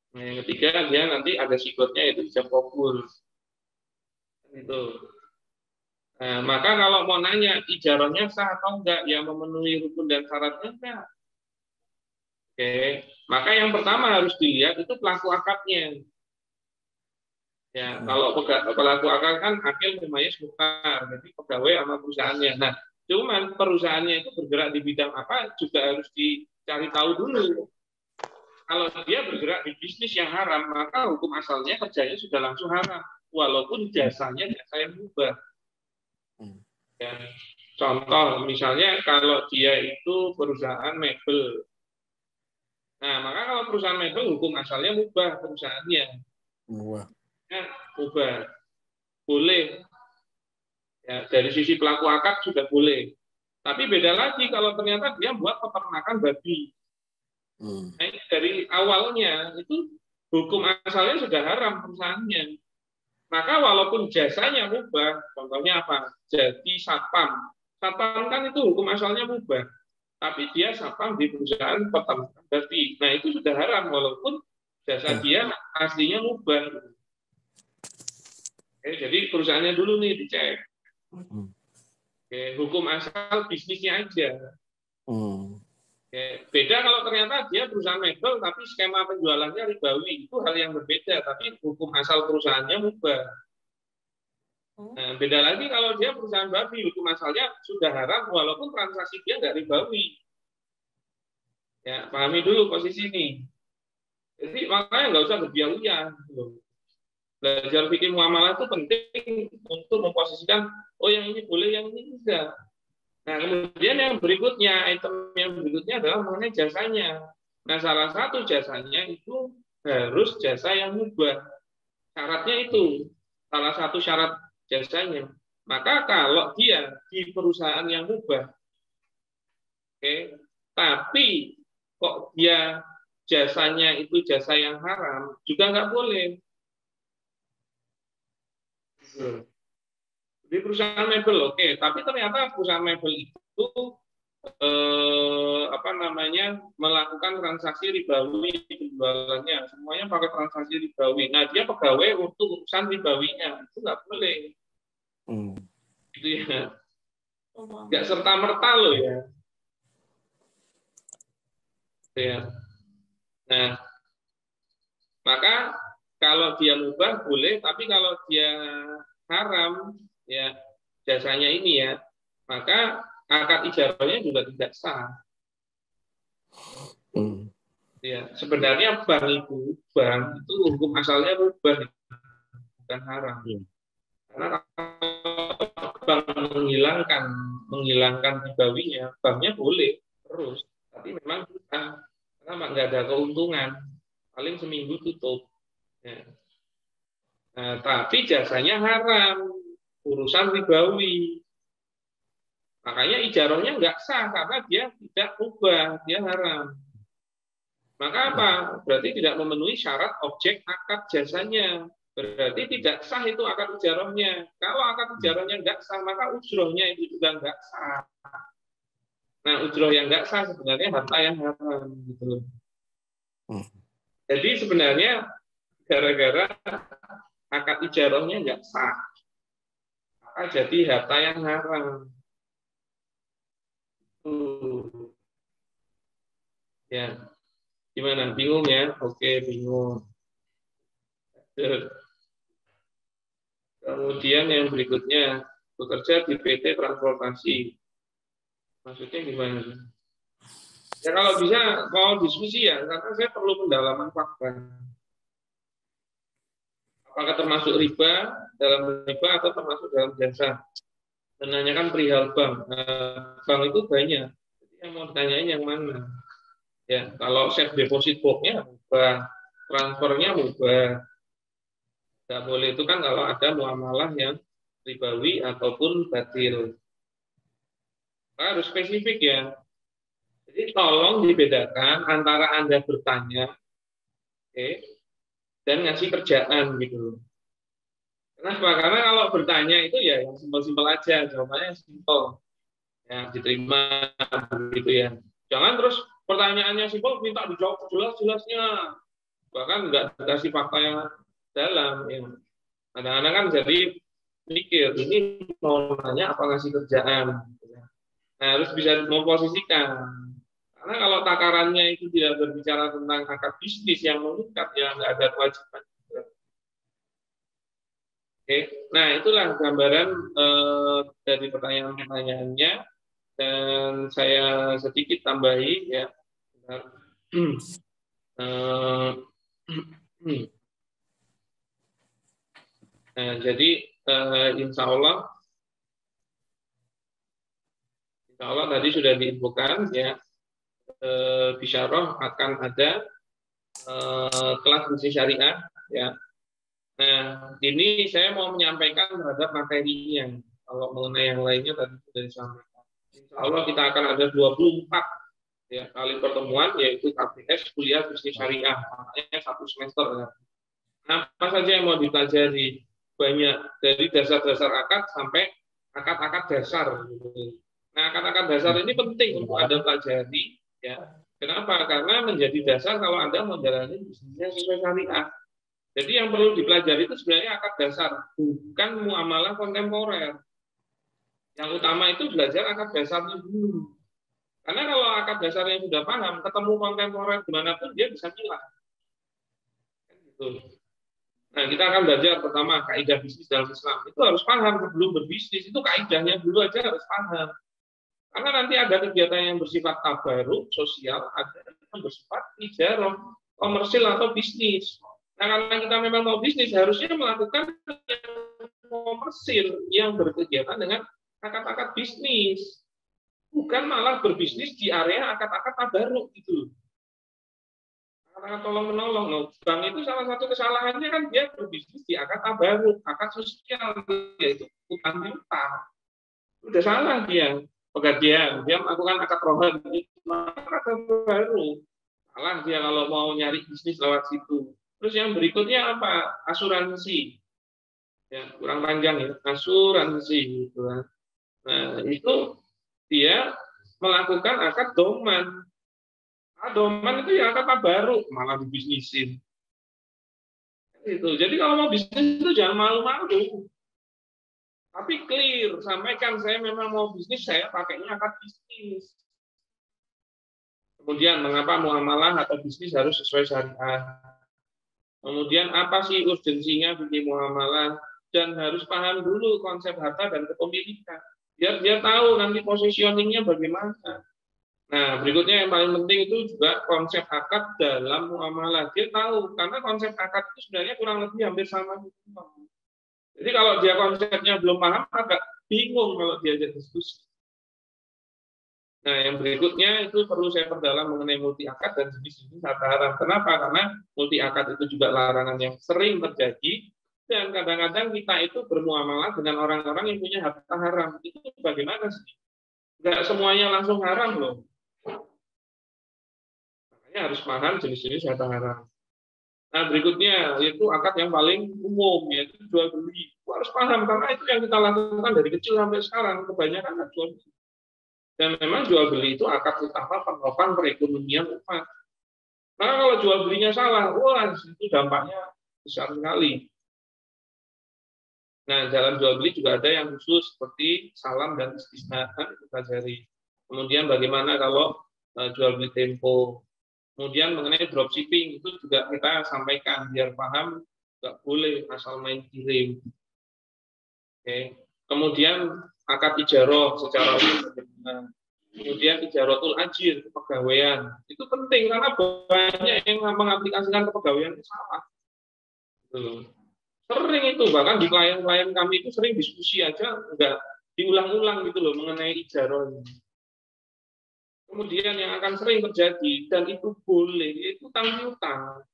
Nah, yang ketiga dia nanti ada sikotnya, itu bisa kabul. Itu. Nah, maka kalau mau nanya ijarahnya sah atau enggak, ya memenuhi rukun dan syaratnya enggak. Oke, maka yang pertama harus dilihat itu pelaku akadnya. Ya, kalau pelaku akad kan akil lumayan mukar, jadi pegawai sama perusahaannya. Nah, cuman perusahaannya itu bergerak di bidang apa juga harus dicari tahu dulu. Kalau dia bergerak di bisnis yang haram, maka hukum asalnya kerjanya sudah langsung haram, walaupun jasanya jasa yang mubah. Ya. Contoh, misalnya kalau dia itu perusahaan mebel. Nah, maka kalau perusahaan mebel, hukum asalnya mubah perusahaannya. Ya, mubah. Boleh. Ya, dari sisi pelaku akad sudah boleh. Tapi beda lagi kalau ternyata dia buat peternakan babi. Nah, dari awalnya itu hukum asalnya sudah haram perusahaannya. Maka walaupun jasanya mubah, contohnya apa? Jadi satpam. Satpam kan itu hukum asalnya mubah. Tapi dia satpam di perusahaan peternakan babi. Nah, itu sudah haram walaupun jasa dia aslinya mubah. Oke, jadi perusahaannya dulu nih dicek. Oke, hukum asal bisnisnya aja. Beda kalau ternyata dia perusahaan mebel tapi skema penjualannya ribawi, itu hal yang berbeda, tapi hukum asal perusahaannya mubah. Nah, beda lagi kalau dia perusahaan babi, hukum asalnya sudah haram walaupun transaksi dia nggak ribawi. Ya, pahami dulu posisi ini. Jadi makanya nggak usah berbiaya. Belajar fikih muamalah itu penting untuk memposisikan, oh yang ini boleh, yang ini enggak. Nah, kemudian yang berikutnya, item yang berikutnya adalah mengenai jasanya. Nah, salah satu jasanya itu harus jasa yang mubah. Syaratnya itu, salah satu syarat jasanya. Maka kalau dia di perusahaan yang mubah, tapi kok dia jasanya itu jasa yang haram, juga nggak boleh. Di perusahaan mebel, tapi ternyata perusahaan mebel itu melakukan transaksi ribawi penjualannya, semuanya pakai transaksi ribawi. Nah, dia pegawai untuk urusan ribawinya, itu nggak boleh. Gitu ya, nggak serta merta loh ya. Nah, maka kalau dia mubah boleh, tapi kalau dia haram, ya jasanya ini ya, maka akad ijarahnya juga tidak sah. Ya, sebenarnya bank itu hukum asalnya mubah, bukan haram. Karena bank menghilangkan ribawinya, banknya boleh terus, tapi memang susah karena nggak ada keuntungan, paling seminggu tutup. Ya. Nah, tapi jasanya haram, urusan ribawi. Makanya ijarahnya nggak sah karena dia tidak ubah, dia haram. Maka apa? Berarti tidak memenuhi syarat objek akad jasanya. Berarti tidak sah itu akad ijarahnya. Kalau akad ijarahnya nggak sah, maka ujrohnya itu juga nggak sah. Nah, ujroh yang nggak sah sebenarnya harta yang haram. Gitu. Jadi sebenarnya gara-gara akad ijarahnya nggak sah, maka jadi harta yang haram. Ya, gimana? Bingung ya? Oke, bingung. Kemudian yang berikutnya, bekerja di PT transportasi. Maksudnya gimana? Ya kalau bisa mau diskusi ya, karena saya perlu pendalaman fakta. Apakah termasuk riba, dalam riba atau termasuk dalam jasa? Menanyakan perihal bank. Bank itu banyak. Jadi yang mau ditanyain yang mana? Ya, kalau safe deposit box-nya mubah, transfernya mubah. Nggak boleh itu kan kalau ada muamalah yang ribawi ataupun batil. Harus spesifik ya. Jadi tolong dibedakan antara Anda bertanya, dan ngasih kerjaan gitu. Kenapa? Karena kalau bertanya itu ya yang simpel-simpel aja, jawabannya simpel. Ya, diterima begitu ya. Jangan terus pertanyaannya simpel minta dijawab jelas-jelasnya. Bahkan nggak dikasih fakta yang dalam. Ya. Kadang-kadang kan jadi mikir, ini mau nanya apa ngasih kerjaan. Nah, harus bisa memposisikan. Karena kalau takarannya itu tidak berbicara tentang akad bisnis yang mengikat, ya nggak ada kewajiban. Oke, nah itulah gambaran dari pertanyaan-pertanyaannya, dan saya sedikit tambahi ya. Nah, jadi insya Allah tadi sudah diinfokan ya, bisyarah akan ada kelas bisnis syariah ya. Nah, ini saya mau menyampaikan terhadap materinya. Kalau mengenai yang lainnya tadi sudah disampaikan. Insya Allah kita akan ada 24 ya, kali pertemuan, yaitu KBS kuliah bisnis syariah, makanya 1 semester. Ya. Nah, apa saja yang mau dipelajari? Banyak, dari dasar-dasar akad sampai akad-akad dasar. Nah, akad-akad dasar ini penting untuk Anda pelajari. Ya. Kenapa? Karena menjadi dasar kalau Anda menjalani bisnisnya sesuai syariah. Jadi yang perlu dipelajari itu sebenarnya akad dasar, bukan muamalah kontemporer. Yang utama itu belajar akad dasarnya dulu. Karena kalau akad dasarnya sudah paham, ketemu kontemporer dimanapun dia bisa milah. Gitu. Nah, kita akan belajar pertama kaidah bisnis dalam Islam. Itu harus paham sebelum berbisnis. Itu kaidahnya dulu aja harus paham. Karena nanti ada kegiatan yang bersifat tabaruk, sosial, ada yang bersifat tijarah, komersil atau bisnis. Nah, karena kita memang mau bisnis, harusnya melakukan komersil yang berkegiatan dengan akad-akad bisnis. Bukan malah berbisnis di area akad-akad tabaruk gitu. Akad-akad tolong-menolong. Nah, bank itu salah satu kesalahannya kan dia berbisnis di akad tabaruk, akad sosial, yaitu utang piutang. Udah salah dia. Pegajian, dia melakukan akad rohani, akad tabaruk. Salah dia kalau mau nyari bisnis lewat situ. Terus yang berikutnya apa? Asuransi. Ya, kurang panjang ya. Asuransi gitu kan. Nah, itu dia melakukan akad doman. Doman itu ya akad tabaruk, malah dibisnisin. Itu. Jadi kalau mau bisnis itu jangan malu-malu. Tapi clear, sampaikan saya memang mau bisnis, saya pakainya akad bisnis. Kemudian mengapa muamalah atau bisnis harus sesuai syariah? Kemudian apa sih urgensinya bikin muamalah, dan harus paham dulu konsep harta dan kepemilikan. Biar dia tahu nanti positioningnya bagaimana. Nah, berikutnya yang paling penting itu juga konsep akad dalam muamalah. Dia tahu, karena konsep akad itu sebenarnya kurang lebih hampir sama semua. Jadi kalau dia konsepnya belum paham, agak bingung kalau diajak diskusi. Nah, yang berikutnya itu perlu saya perdalam mengenai multi akad dan jenis-jenis harta haram. Kenapa? Karena multi akad itu juga larangan yang sering terjadi, dan kadang-kadang kita itu bermuamalah dengan orang-orang yang punya harta haram. Itu bagaimana sih? Nggak semuanya langsung haram loh. Makanya harus paham jenis-jenis harta haram. Nah, berikutnya yaitu akad yang paling umum, yaitu jual beli. Harus paham, karena itu yang kita lakukan dari kecil sampai sekarang. Kebanyakan jual beli. Dan memang jual beli itu akad utama penopang perekonomian umat. Maka kalau jual belinya salah, wah itu dampaknya besar sekali. Nah, dalam jual beli juga ada yang khusus seperti salam dan istisna, kan itu pelajari. Kemudian bagaimana kalau jual beli tempo. Kemudian mengenai dropshipping itu juga kita sampaikan biar paham, nggak boleh asal main kirim. Oke. Kemudian akad ijaroh secara umum. Kemudian ijarotul ajir, kepegawaian. Itu penting karena banyak yang mengaplikasikan kepegawaian itu salah. Sering itu, bahkan di klien-klien kami itu sering diskusi aja, nggak diulang-ulang gitu loh mengenai ijaroh. Kemudian yang akan sering terjadi, dan itu boleh, itu utang-utang.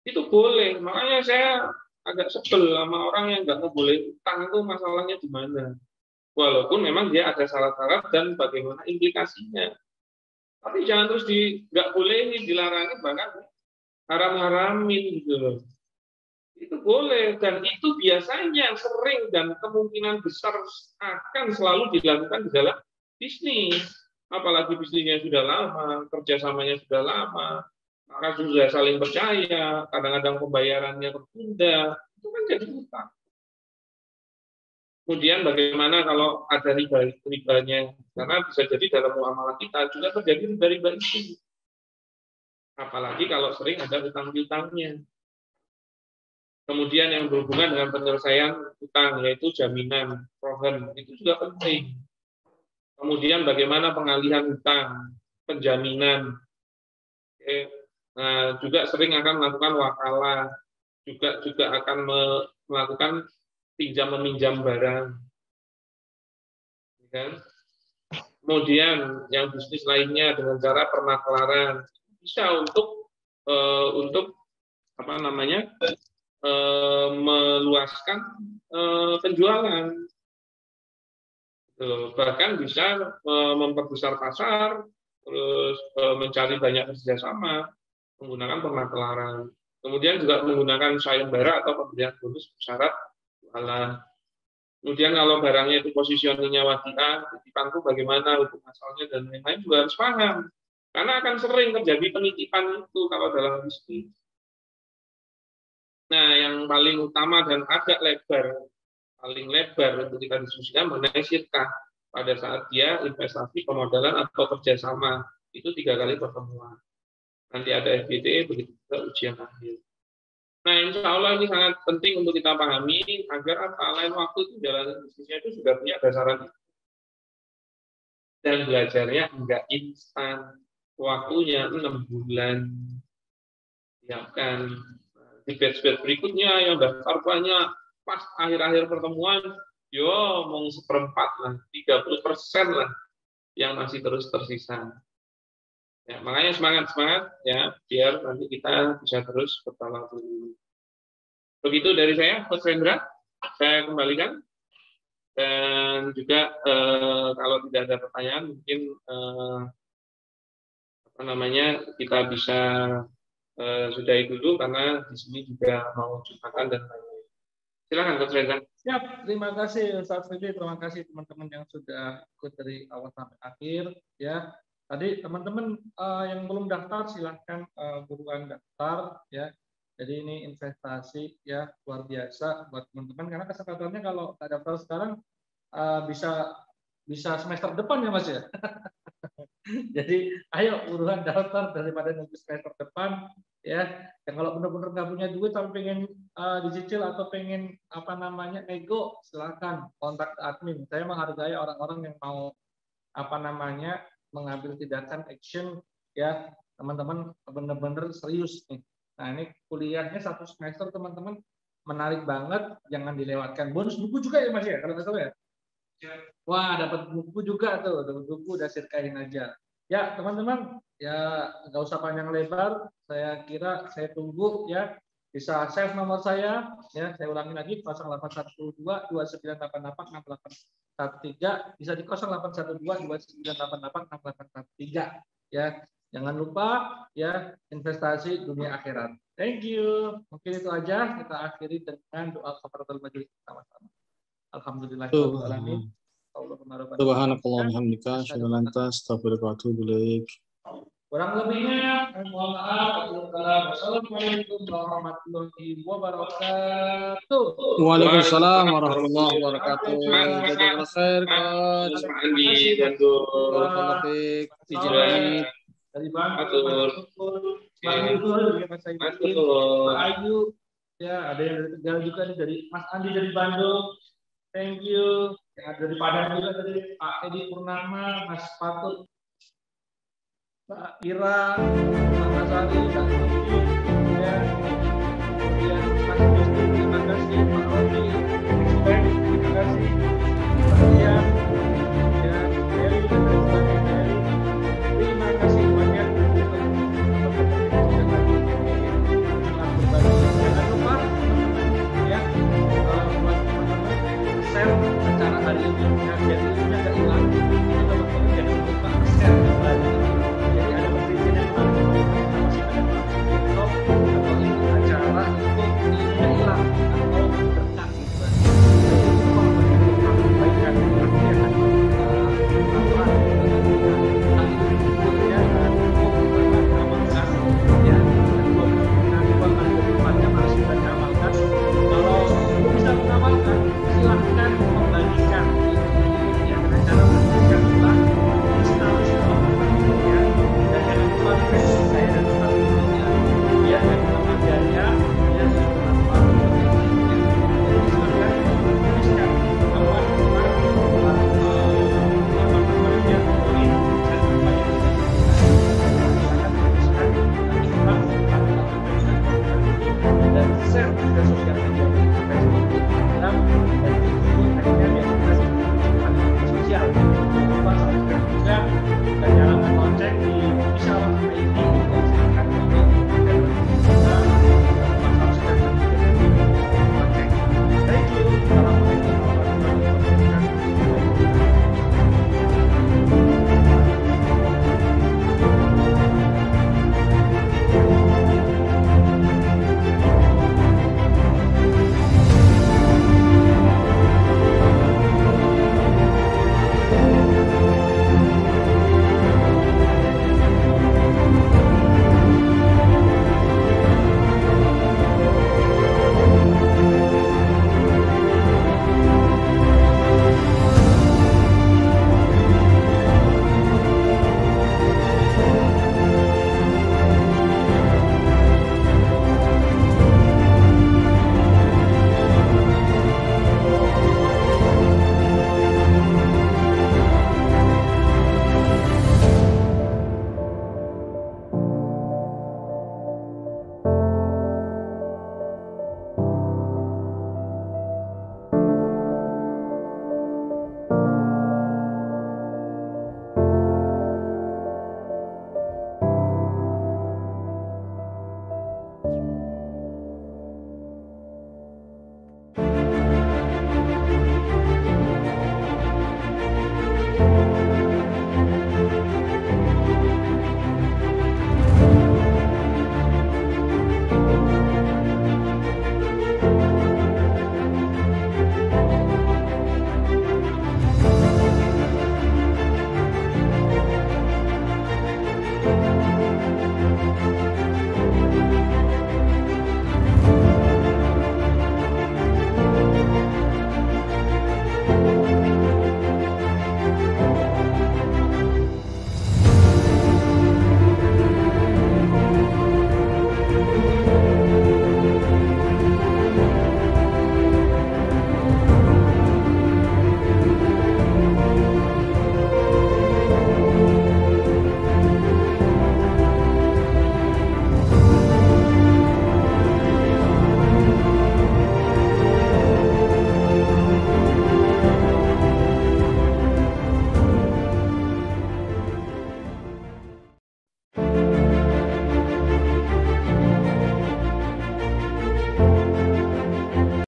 Itu boleh, makanya saya agak sebel sama orang yang nggak boleh utang itu masalahnya di mana. Walaupun memang dia ada syarat-syarat dan bagaimana implikasinya. Tapi jangan terus nggak boleh dilarangin, bahkan haram-haramin gitu loh. Itu boleh, dan itu biasanya sering dan kemungkinan besar akan selalu dilakukan di dalam bisnis. Apalagi bisnisnya sudah lama, kerjasamanya sudah lama, maka sudah saling percaya, kadang-kadang pembayarannya tertunda, itu kan jadi utang. Kemudian bagaimana kalau ada riba-ribanya? Karena bisa jadi dalam muamalah kita juga terjadi riba-riba itu. Apalagi kalau sering ada utang-utangnya. Kemudian yang berhubungan dengan penyelesaian utang, yaitu jaminan, rohen, itu juga penting. Kemudian bagaimana pengalihan utang, penjaminan. Nah, juga sering akan melakukan wakalah, juga akan melakukan pinjam-meminjam barang. Kan? Kemudian yang bisnis lainnya dengan cara permakelaran bisa untuk apa namanya meluaskan penjualan, bahkan bisa memperbesar pasar, terus mencari banyak kerjasama menggunakan permakelaran. Kemudian juga menggunakan sayembara atau pemberian bonus syarat jualan. Kemudian kalau barangnya itu positioningnya wadiah, titipan itu bagaimana hukum asalnya dan lain-lain juga harus paham. Karena akan sering terjadi penitipan itu kalau dalam bisnis. Nah, yang paling utama dan agak paling lebar untuk kita diskusikan mengenai syirkah pada saat dia investasi, pemodalan atau kerjasama. Itu 3 kali pertemuan. Nanti ada FGD, begitu juga ujian akhir. Nah, insya Allah ini sangat penting untuk kita pahami agar apa lain waktu itu jalan bisnisnya itu sudah punya dasaran dan belajarnya enggak instan, waktunya 6 bulan. Siapkan di batch-batch berikutnya yang daftar banyak, pas akhir-akhir pertemuan, mau 1/4 lah, 30% lah yang masih terus tersisa. Ya, makanya semangat ya, biar nanti kita bisa terus bertambah dulu. Begitu dari saya, Coach Rendra, saya kembalikan. Dan juga kalau tidak ada pertanyaan, mungkin kita bisa sudahi dulu karena di sini juga mau jumatan dan lain-lain. Silakan, Coach Rendra.
Siap, terima kasih Ustaz Febri, terima kasih teman-teman yang sudah ikut dari awal sampai akhir. Ya, tadi teman-teman yang belum daftar silahkan buruan daftar ya. Jadi ini investasi ya luar biasa buat teman-teman karena kesempatannya kalau nggak daftar sekarang bisa semester depan ya Mas ya. Jadi ayo buruan daftar daripada nunggu semester depan ya. Yang kalau benar-benar nggak punya duit tapi pengen dicicil atau pengen nego, silakan kontak admin. Saya menghargai orang-orang yang mau mengambil tindakan action ya teman-teman benar-benar serius nih. Nah ini kuliahnya 1 semester teman-teman menarik banget, jangan dilewatkan. Bonus buku juga ya Mas ya, kalau nggak salah ya. Wah, dapat buku juga tuh, dapat buku, udah sirkain aja. Ya teman-teman, ya nggak usah panjang lebar. Saya kira saya tunggu ya. Bisa save nomor saya, ya saya ulangi lagi 0812 2988 6813, bisa di 0812 2988 6813 ya. Jangan lupa ya, investasi dunia akhirat. Thank you. Mungkin itu aja, kita akhiri dengan doa kafaratul majelis sama-sama. Alhamdulillahirabbil alamin.
Subhanakallahumma hamdika asyhadu an la ilaha illa anta astaghfiruka wa atubu ilaik.
Kurang lebihnya, mohon maaf. Wassalamualaikum warahmatullahi wabarakatuh.
Waalaikumsalam warahmatullahi wabarakatuh. Jazakallahu khair, Coach.
Andi dan Dur.
Barakallahu fiik. Izin pamit.
Dari Bantul, Pak Ayu, ya ada yang dari Tegal juga nih, dari Mas Andi dari Bandung. Thank you. Yang ada dari Padang juga dari Pak Edi Purnama, Mas Patut, Pak Ira, Mas Ari,